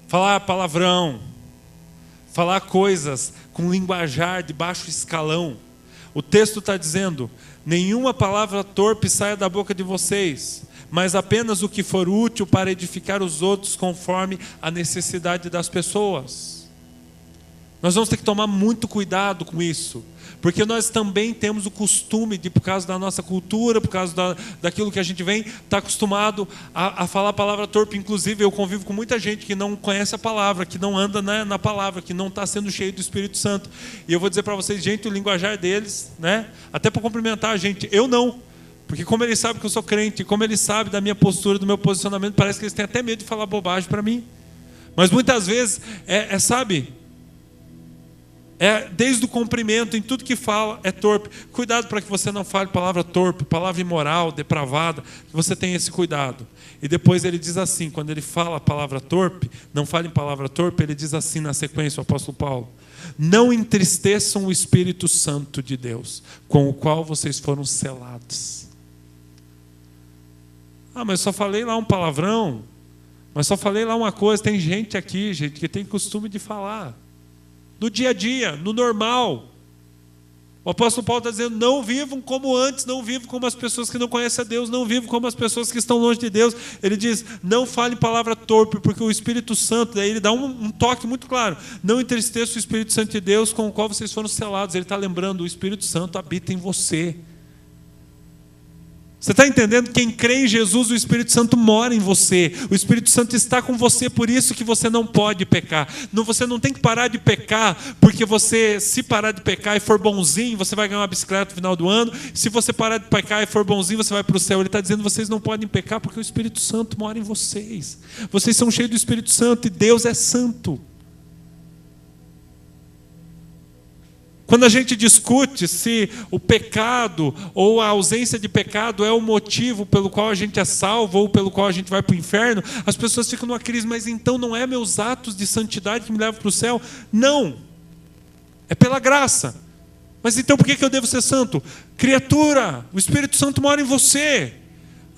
Falar palavrão, falar coisas com linguajar de baixo escalão. O texto está dizendo: nenhuma palavra torpe saia da boca de vocês, mas apenas o que for útil para edificar os outros conforme a necessidade das pessoas. Nós vamos ter que tomar muito cuidado com isso, porque nós também temos o costume de, por causa da nossa cultura, por causa daquilo que a gente vem, está acostumado a falar a palavra torpe. Inclusive eu convivo com muita gente que não conhece a palavra, que não anda na palavra, que não está sendo cheio do Espírito Santo. E eu vou dizer para vocês, gente, o linguajar deles, até para cumprimentar a gente, eu não. Porque como eles sabem que eu sou crente, como eles sabem da minha postura, do meu posicionamento, parece que eles têm até medo de falar bobagem para mim. Mas muitas vezes, sabe, desde o cumprimento, em tudo que fala, é torpe. Cuidado para que você não fale palavra torpe, palavra imoral, depravada, que você tenha esse cuidado. E depois ele diz assim, quando ele fala a palavra torpe, não fale em palavra torpe, ele diz assim na sequência, o apóstolo Paulo: não entristeçam o Espírito Santo de Deus, com o qual vocês foram selados. Mas só falei lá um palavrão, mas só falei lá uma coisa. Tem gente aqui, gente, que tem costume de falar no dia a dia, no normal. O apóstolo Paulo está dizendo: não vivam como antes, não vivam como as pessoas que não conhecem a Deus, não vivam como as pessoas que estão longe de Deus. Ele diz: não fale palavra torpe, porque o Espírito Santo, daí ele dá um toque muito claro: não entristeça o Espírito Santo de Deus, com o qual vocês foram selados. Ele está lembrando: o Espírito Santo habita em você. Você está entendendo? Quem crê em Jesus, o Espírito Santo mora em você. O Espírito Santo está com você, por isso que você não pode pecar. Você não tem que parar de pecar, porque você, se parar de pecar e for bonzinho, você vai ganhar uma bicicleta no final do ano. Se você parar de pecar e for bonzinho, você vai para o céu. Ele está dizendo: vocês não podem pecar, porque o Espírito Santo mora em vocês. Vocês são cheios do Espírito Santo e Deus é santo. Quando a gente discute se o pecado ou a ausência de pecado é o motivo pelo qual a gente é salvo ou pelo qual a gente vai para o inferno, as pessoas ficam numa crise: mas então não é meus atos de santidade que me levam para o céu? Não, é pela graça. Mas então por que eu devo ser santo? Criatura, o Espírito Santo mora em você.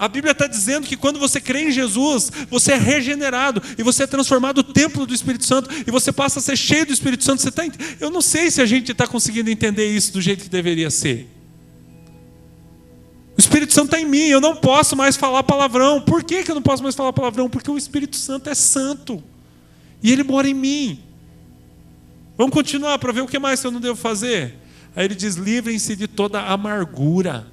A Bíblia está dizendo que quando você crê em Jesus, você é regenerado e você é transformado no templo do Espírito Santo e você passa a ser cheio do Espírito Santo. Eu não sei se a gente está conseguindo entender isso do jeito que deveria ser. O Espírito Santo está em mim, eu não posso mais falar palavrão. Por que eu não posso mais falar palavrão? Porque o Espírito Santo é santo e ele mora em mim. Vamos continuar para ver o que mais eu não devo fazer. Aí ele diz: livrem-se de toda amargura,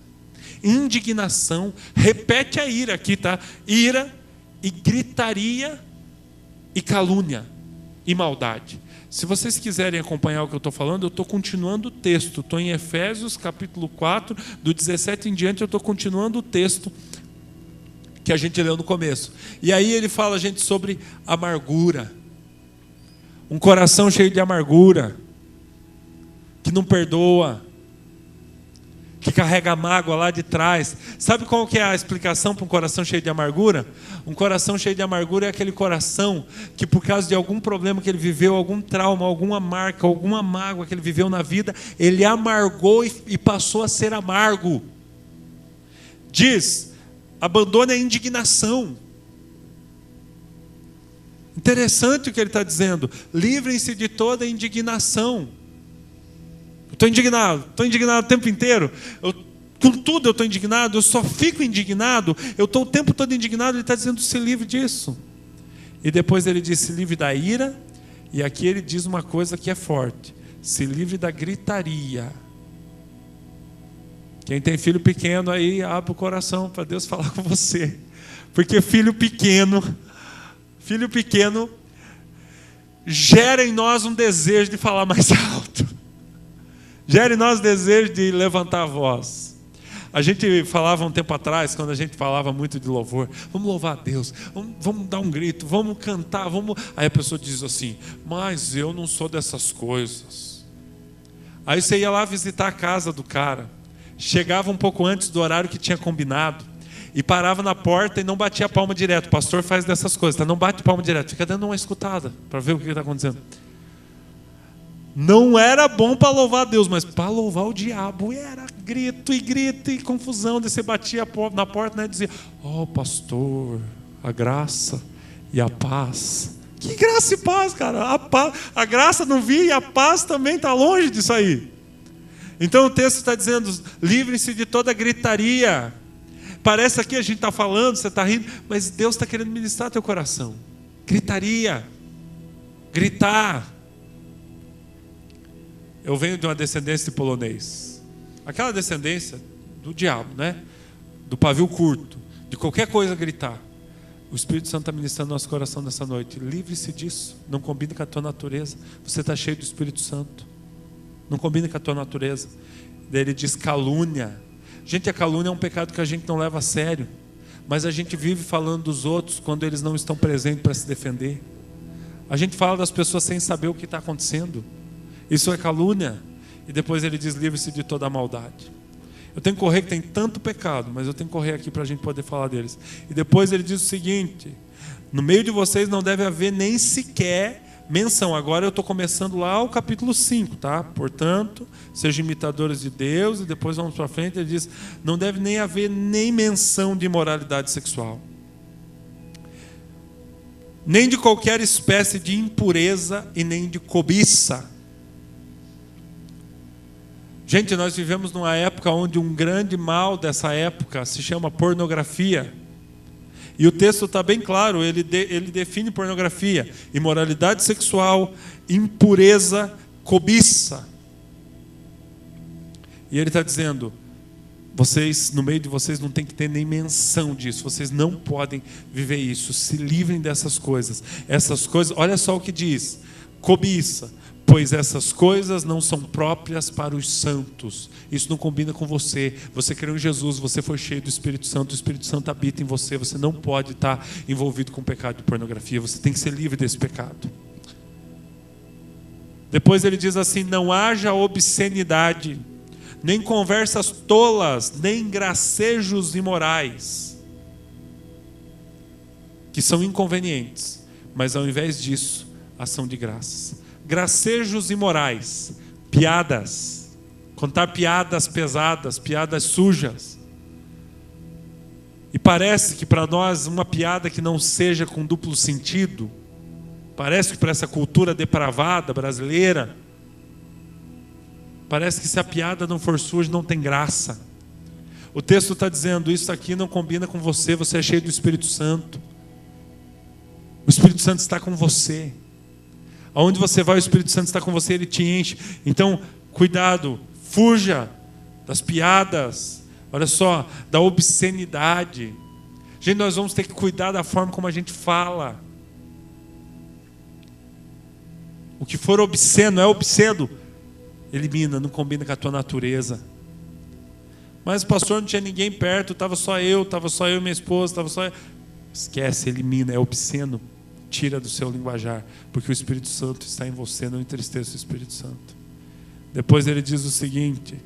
indignação, repete a ira aqui, tá? Ira e gritaria e calúnia e maldade. Se vocês quiserem acompanhar o que eu estou falando, eu estou continuando o texto. Estou em Efésios capítulo 4, do 17 em diante, eu estou continuando o texto que a gente leu no começo. E aí ele fala, gente, sobre amargura. Um coração cheio de amargura, que não perdoa, que carrega a mágoa lá de trás. Sabe qual que é a explicação para um coração cheio de amargura? Um coração cheio de amargura é aquele coração que, por causa de algum problema que ele viveu, algum trauma, alguma marca, alguma mágoa que ele viveu na vida, ele amargou e passou a ser amargo. Diz: abandone a indignação. Interessante o que ele está dizendo: livrem-se de toda indignação. Estou indignado o tempo inteiro. Com tudo eu estou indignado, eu só fico indignado, eu estou o tempo todo indignado. Ele está dizendo: se livre disso. E depois ele diz: se livre da ira. E aqui ele diz uma coisa que é forte: se livre da gritaria. Quem tem filho pequeno aí, abre o coração para Deus falar com você. Porque filho pequeno gera em nós um desejo de falar mais alto. Gera em nós o desejo de levantar a voz. A gente falava um tempo atrás, quando a gente falava muito de louvor: vamos louvar a Deus, vamos dar um grito, vamos cantar, vamos... Aí a pessoa diz assim: mas eu não sou dessas coisas. Aí você ia lá visitar a casa do cara, chegava um pouco antes do horário que tinha combinado, e parava na porta e não batia a palma direto. O pastor faz dessas coisas, tá? Não bate palma direto, fica dando uma escutada para ver o que está acontecendo. Não era bom para louvar a Deus, mas para louvar o diabo era grito e confusão. Daí você batia na porta, né, e dizia: ó, pastor, a graça e a paz. Que graça e paz, cara? A graça não vi e a paz também está longe disso aí. Então o texto está dizendo: livrem-se de toda gritaria. Parece que a gente está falando, você está rindo, mas Deus está querendo ministrar teu coração. Gritaria, gritar. Eu venho de uma descendência de polonês. Aquela descendência do diabo, né? Do pavio curto, de qualquer coisa gritar. O Espírito Santo está ministrando no nosso coração nessa noite. Livre-se disso. Não combine com a tua natureza. Você está cheio do Espírito Santo. Não combine com a tua natureza. Daí ele diz calúnia. Gente, a calúnia é um pecado que a gente não leva a sério, mas a gente vive falando dos outros quando eles não estão presentes para se defender. A gente fala das pessoas sem saber o que está acontecendo. Isso é calúnia. E depois ele diz: livre-se de toda a maldade. Eu tenho que correr, que tem tanto pecado, mas eu tenho que correr aqui para a gente poder falar deles. E depois ele diz o seguinte: no meio de vocês não deve haver nem sequer menção. Agora eu estou começando lá o capítulo 5, tá? Portanto, sejam imitadores de Deus. E depois vamos para frente, ele diz: não deve nem haver nem menção de imoralidade sexual, nem de qualquer espécie de impureza e nem de cobiça. Gente, nós vivemos numa época onde um grande mal dessa época se chama pornografia. E o texto está bem claro, ele define pornografia: imoralidade sexual, impureza, cobiça. E ele está dizendo: vocês, no meio de vocês não tem que ter nem menção disso, vocês não podem viver isso, se livrem dessas coisas. Essas coisas, olha só o que diz: cobiça, pois essas coisas não são próprias para os santos. Isso não combina com você. Você creu em Jesus, você foi cheio do Espírito Santo, o Espírito Santo habita em você. Você não pode estar envolvido com o pecado de pornografia. Você tem que ser livre desse pecado. Depois ele diz assim: não haja obscenidade, nem conversas tolas, nem gracejos imorais, que são inconvenientes, mas ao invés disso, ação de graças. Gracejos imorais, piadas, contar piadas pesadas, piadas sujas. E parece que para nós uma piada que não seja com duplo sentido, parece que para essa cultura depravada brasileira, parece que se a piada não for suja não tem graça. O texto está dizendo: isso aqui não combina com você, você é cheio do Espírito Santo. O Espírito Santo está com você. Aonde você vai, o Espírito Santo está com você, ele te enche. Então, cuidado, fuja das piadas, olha só, da obscenidade. Gente, nós vamos ter que cuidar da forma como a gente fala. O que for obsceno, é obsceno, elimina, não combina com a tua natureza. Mas o pastor, não tinha ninguém perto, estava só eu e minha esposa, estava só eu. Esquece, elimina, é obsceno. Tira do seu linguajar, porque o Espírito Santo está em você, não entristeça o Espírito Santo. Depois ele diz o seguinte,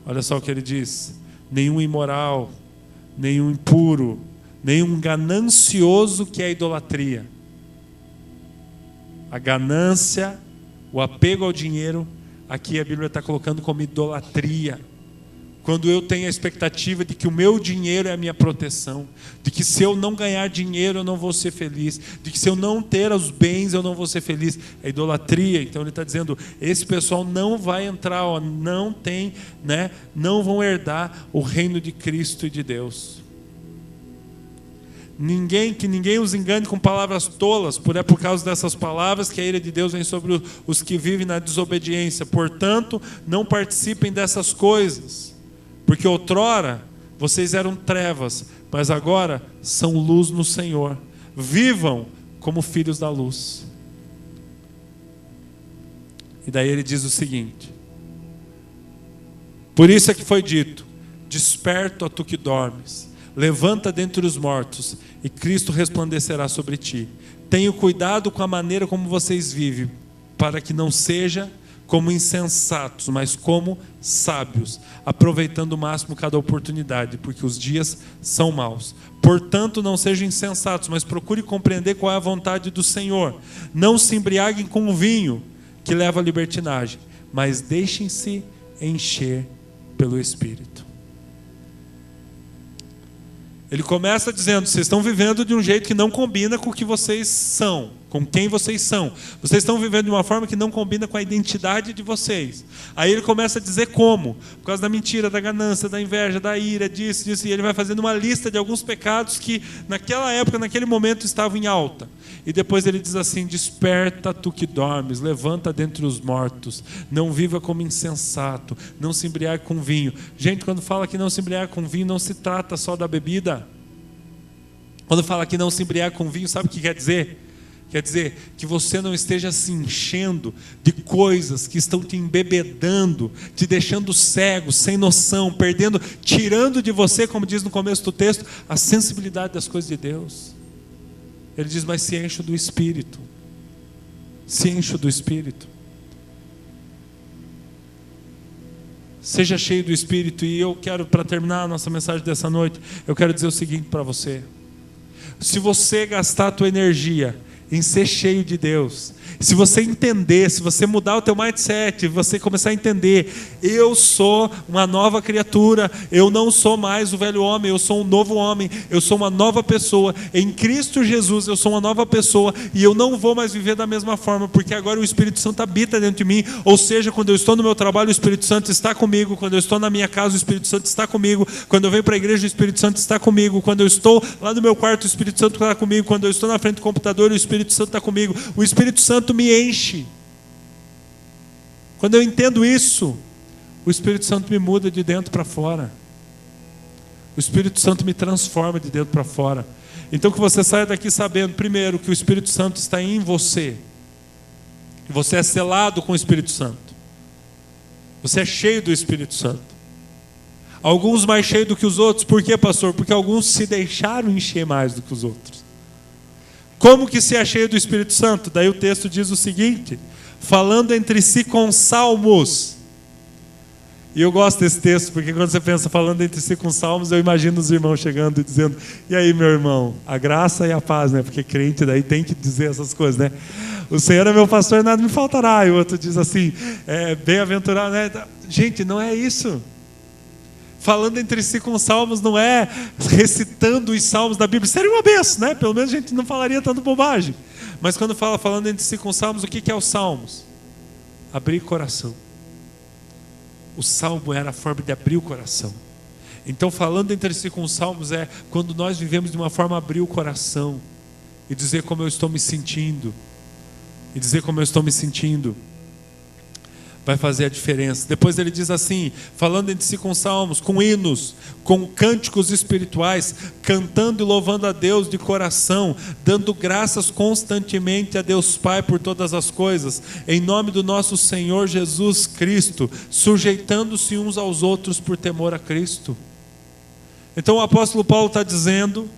olha só o que ele diz: nenhum imoral, nenhum impuro, nenhum ganancioso, que é a idolatria. A ganância, o apego ao dinheiro, aqui a Bíblia está colocando como idolatria. Quando eu tenho a expectativa de que o meu dinheiro é a minha proteção, de que se eu não ganhar dinheiro eu não vou ser feliz, de que se eu não ter os bens eu não vou ser feliz, é idolatria. Então ele está dizendo: esse pessoal não vai entrar, não tem, não vão herdar o reino de Cristo e de Deus. Que ninguém os engane com palavras tolas, é por causa dessas palavras que a ira de Deus vem sobre os que vivem na desobediência. Portanto, não participem dessas coisas. Porque outrora vocês eram trevas, mas agora são luz no Senhor. Vivam como filhos da luz. E daí ele diz o seguinte: por isso é que foi dito: desperta, ó tu que dormes, levanta dentre os mortos, e Cristo resplandecerá sobre ti. Tenha cuidado com a maneira como vocês vivem, para que não seja como insensatos, mas como sábios, aproveitando o máximo cada oportunidade, porque os dias são maus. Portanto, não sejam insensatos, mas procure compreender qual é a vontade do Senhor. Não se embriaguem com o vinho, que leva à libertinagem, mas deixem-se encher pelo Espírito. Ele começa dizendo: vocês estão vivendo de um jeito que não combina com o que vocês são, com quem vocês são. Vocês estão vivendo de uma forma que não combina com a identidade de vocês. Aí ele começa a dizer como: por causa da mentira, da ganância, da inveja, da ira, disso, e ele vai fazendo uma lista de alguns pecados que naquela época, naquele momento estavam em alta. E depois ele diz assim: desperta tu que dormes, levanta dentre os mortos, não viva como insensato, não se embriague com vinho. Gente, quando fala que não se embriague com vinho, não se trata só da bebida. Quando fala que não se embriague com vinho, sabe o que quer dizer? Quer dizer, que você não esteja se enchendo de coisas que estão te embebedando, te deixando cego, sem noção, perdendo, tirando de você, como diz no começo do texto, a sensibilidade das coisas de Deus. Ele diz, mas se enche do Espírito. Se enche do Espírito. Seja cheio do Espírito. E eu quero, para terminar a nossa mensagem dessa noite, eu quero dizer o seguinte para você. Se você gastar a tua energia em ser cheio de Deus, se você entender, se você mudar o teu mindset, você começar a entender, eu sou uma nova criatura, eu não sou mais o velho homem, eu sou um novo homem, eu sou uma nova pessoa, em Cristo Jesus eu sou uma nova pessoa, e eu não vou mais viver da mesma forma, porque agora o Espírito Santo habita dentro de mim, ou seja, quando eu estou no meu trabalho, o Espírito Santo está comigo, quando eu estou na minha casa, o Espírito Santo está comigo, quando eu venho para a igreja, o Espírito Santo está comigo, quando eu estou lá no meu quarto, o Espírito Santo está comigo, quando eu estou na frente do computador, o Espírito Santo está comigo, o Espírito Santo me enche. Quando eu entendo isso, o Espírito Santo me muda de dentro para fora. O Espírito Santo me transforma de dentro para fora. Então que você saia daqui sabendo, primeiro, que o Espírito Santo está em você. Que você é selado com o Espírito Santo. Você é cheio do Espírito Santo. Alguns mais cheios do que os outros. Por quê, pastor? Porque alguns se deixaram encher mais do que os outros. Como que se é cheio do Espírito Santo? Daí o texto diz o seguinte, falando entre si com salmos. E eu gosto desse texto, porque quando você pensa falando entre si com salmos, eu imagino os irmãos chegando e dizendo, e aí, meu irmão, a graça e a paz, né? Porque crente daí tem que dizer essas coisas, né? O Senhor é meu pastor, nada me faltará. E o outro diz assim, bem-aventurado, né? Gente, não é isso. Falando entre si com salmos não é recitando os salmos da Bíblia. Seria uma benção, né? Pelo menos a gente não falaria tanto bobagem. Mas quando fala falando entre si com salmos, o que é os salmos? Abrir coração. O salmo era a forma de abrir o coração. Então falando entre si com salmos é quando nós vivemos de uma forma abrir o coração e dizer como eu estou me sentindo. E dizer como eu estou me sentindo. Vai fazer a diferença. Depois ele diz assim, falando entre si com salmos, com hinos, com cânticos espirituais, cantando e louvando a Deus de coração, dando graças constantemente a Deus Pai por todas as coisas, em nome do nosso Senhor Jesus Cristo, sujeitando-se uns aos outros por temor a Cristo. Então o apóstolo Paulo está dizendo,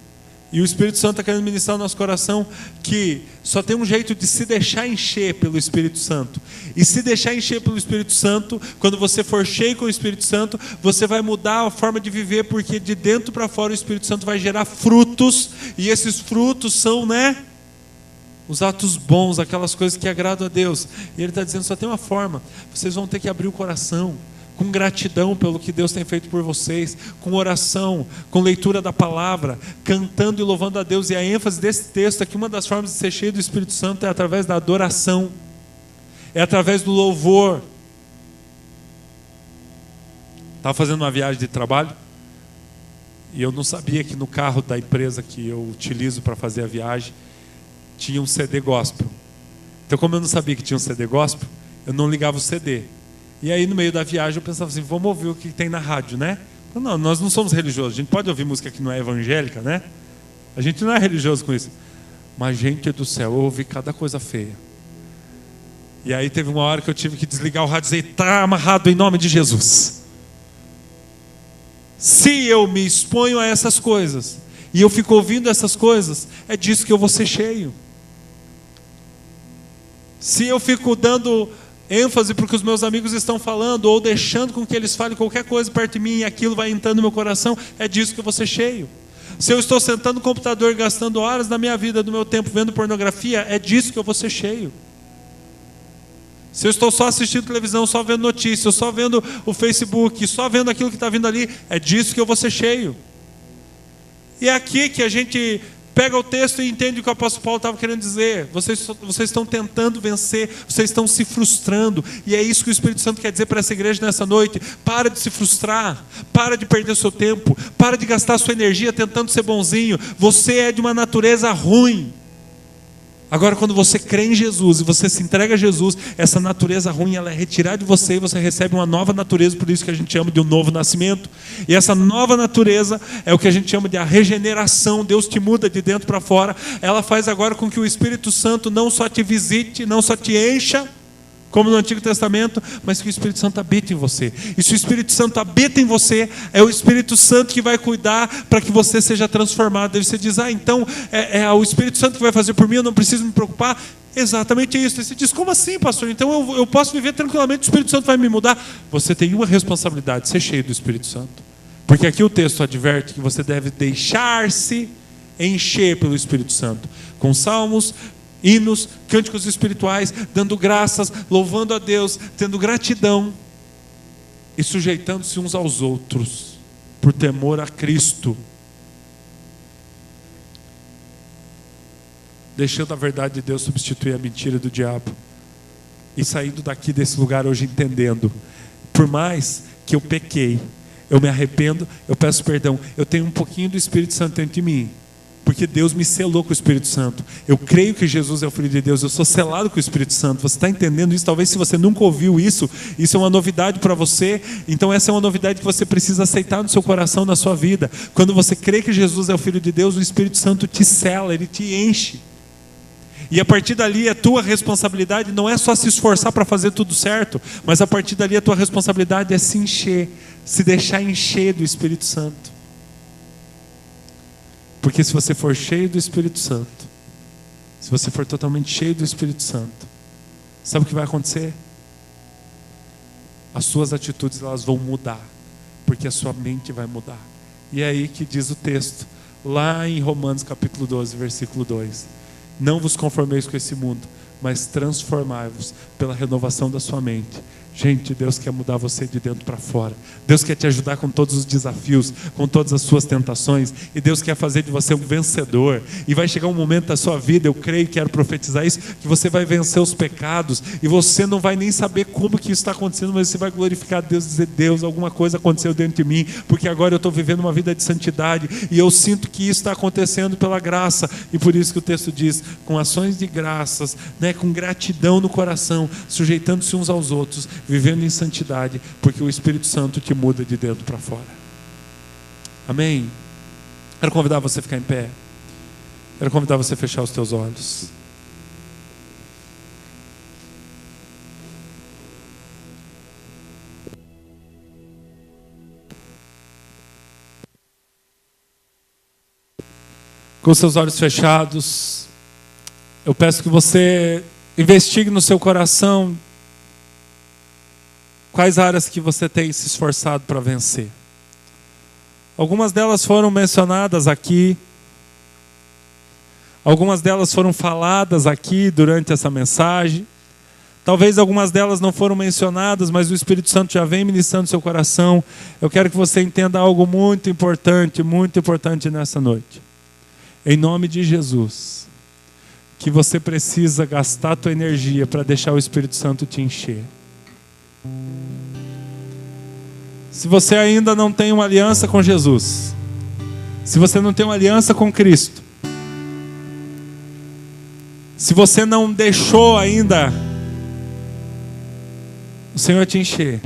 e o Espírito Santo está querendo ministrar no nosso coração, que só tem um jeito de se deixar encher pelo Espírito Santo. E se deixar encher pelo Espírito Santo, quando você for cheio com o Espírito Santo, você vai mudar a forma de viver, porque de dentro para fora o Espírito Santo vai gerar frutos, e esses frutos são, os atos bons, aquelas coisas que agradam a Deus. E ele está dizendo, só tem uma forma, vocês vão ter que abrir o coração, com gratidão pelo que Deus tem feito por vocês, com oração, com leitura da palavra, cantando e louvando a Deus. E a ênfase desse texto é que uma das formas de ser cheio do Espírito Santo é através da adoração, é através do louvor. Estava fazendo uma viagem de trabalho e eu não sabia que no carro da empresa que eu utilizo para fazer a viagem tinha um CD gospel. Então, como eu não sabia que tinha um CD gospel, eu não ligava o CD. E aí no meio da viagem eu pensava assim, vamos ouvir o que tem na rádio, né? Não, nós não somos religiosos, a gente pode ouvir música que não é evangélica, né? A gente não é religioso com isso. Mas gente do céu, eu ouvi cada coisa feia. E aí teve uma hora que eu tive que desligar o rádio e dizer, está amarrado em nome de Jesus. Se eu me exponho a essas coisas, e eu fico ouvindo essas coisas, é disso que eu vou ser cheio. Se eu fico dando ênfase para o que os meus amigos estão falando, ou deixando com que eles falem qualquer coisa perto de mim, e aquilo vai entrando no meu coração, é disso que eu vou ser cheio. Se eu estou sentando no computador gastando horas da minha vida, do meu tempo vendo pornografia, é disso que eu vou ser cheio. Se eu estou só assistindo televisão, só vendo notícias, só vendo o Facebook, só vendo aquilo que está vindo ali, é disso que eu vou ser cheio. E é aqui que a gente pega o texto e entende o que o apóstolo Paulo estava querendo dizer. Vocês estão tentando vencer, vocês estão se frustrando. E é isso que o Espírito Santo quer dizer para essa igreja nessa noite. Para de se frustrar, para de perder seu tempo, para de gastar sua energia tentando ser bonzinho. Você é de uma natureza ruim. Agora, quando você crê em Jesus e você se entrega a Jesus, essa natureza ruim ela é retirada de você e você recebe uma nova natureza, por isso que a gente chama de um novo nascimento. E essa nova natureza é o que a gente chama de a regeneração. Deus te muda de dentro para fora. Ela faz agora com que o Espírito Santo não só te visite, não só te encha, como no Antigo Testamento, mas que o Espírito Santo habita em você. E se o Espírito Santo habita em você, é o Espírito Santo que vai cuidar para que você seja transformado. Aí você diz, então é o Espírito Santo que vai fazer por mim, eu não preciso me preocupar. Exatamente isso. E você diz, como assim, pastor? Então eu posso viver tranquilamente, o Espírito Santo vai me mudar? Você tem uma responsabilidade, ser cheio do Espírito Santo. Porque aqui o texto adverte que você deve deixar-se encher pelo Espírito Santo, com salmos, hinos, cânticos espirituais, dando graças, louvando a Deus, tendo gratidão e sujeitando-se uns aos outros por temor a Cristo, deixando a verdade de Deus substituir a mentira do diabo e saindo daqui desse lugar hoje entendendo, por mais que eu pequei, eu me arrependo, eu peço perdão, eu tenho um pouquinho do Espírito Santo dentro de mim, porque Deus me selou com o Espírito Santo. Eu creio que Jesus é o Filho de Deus. Eu sou selado com o Espírito Santo. Você está entendendo isso? Talvez se você nunca ouviu isso, isso é uma novidade para você. Então essa é uma novidade que você precisa aceitar no seu coração, na sua vida. Quando você crê que Jesus é o Filho de Deus, o Espírito Santo te sela, ele te enche. E a partir dali a tua responsabilidade não é só se esforçar para fazer tudo certo, mas a partir dali a tua responsabilidade é se encher, se deixar encher do Espírito Santo. Porque se você for cheio do Espírito Santo, se você for totalmente cheio do Espírito Santo, sabe o que vai acontecer? As suas atitudes elas vão mudar, porque a sua mente vai mudar. E é aí que diz o texto, lá em Romanos capítulo 12, versículo 2. Não vos conformeis com esse mundo, mas transformai-vos pela renovação da sua mente. Gente, Deus quer mudar você de dentro para fora. Deus quer te ajudar com todos os desafios, com todas as suas tentações. E Deus quer fazer de você um vencedor. E vai chegar um momento da sua vida, eu creio, quero profetizar isso, que você vai vencer os pecados. E você não vai nem saber como que isso está acontecendo, mas você vai glorificar Deus e dizer, Deus, alguma coisa aconteceu dentro de mim, porque agora eu estou vivendo uma vida de santidade. E eu sinto que isso está acontecendo pela graça. E por isso que o texto diz, com ações de graças, com gratidão no coração, sujeitando-se uns aos outros, vivendo em santidade, porque o Espírito Santo te muda de dentro para fora. Amém? Quero convidar você a ficar em pé. Quero convidar você a fechar os teus olhos. Com os seus olhos fechados, eu peço que você investigue no seu coração quais áreas que você tem se esforçado para vencer. Algumas delas foram mencionadas aqui. Algumas delas foram faladas aqui durante essa mensagem. Talvez algumas delas não foram mencionadas, mas o Espírito Santo já vem ministrando seu coração. Eu quero que você entenda algo muito importante nessa noite. Em nome de Jesus, que você precisa gastar a tua energia para deixar o Espírito Santo te encher. Se você ainda não tem uma aliança com Jesus, se você não tem uma aliança com Cristo, se você não deixou ainda o Senhor te encher,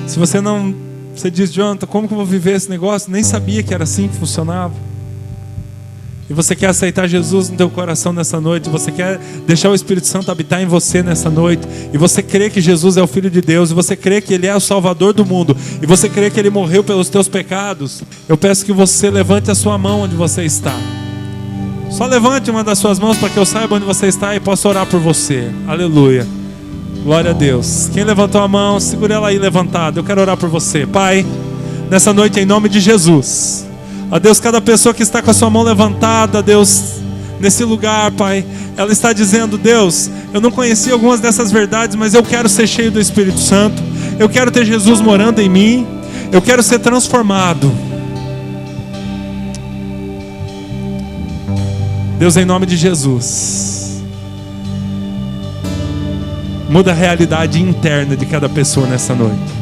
se você não, você diz, Jonathan, como que eu vou viver esse negócio? Nem sabia que era assim que funcionava. E você quer aceitar Jesus no teu coração nessa noite, você quer deixar o Espírito Santo habitar em você nessa noite, e você crê que Jesus é o Filho de Deus, e você crê que Ele é o Salvador do mundo, e você crê que Ele morreu pelos teus pecados, eu peço que você levante a sua mão onde você está. Só levante uma das suas mãos para que eu saiba onde você está e possa orar por você. Aleluia. Glória a Deus. Quem levantou a mão, segura ela aí levantada. Eu quero orar por você. Pai, nessa noite em nome de Jesus, ó Deus, cada pessoa que está com a sua mão levantada, Deus, nesse lugar, Pai, ela está dizendo, Deus, eu não conhecia algumas dessas verdades, mas eu quero ser cheio do Espírito Santo, eu quero ter Jesus morando em mim, eu quero ser transformado. Deus, em nome de Jesus, muda a realidade interna de cada pessoa nessa noite.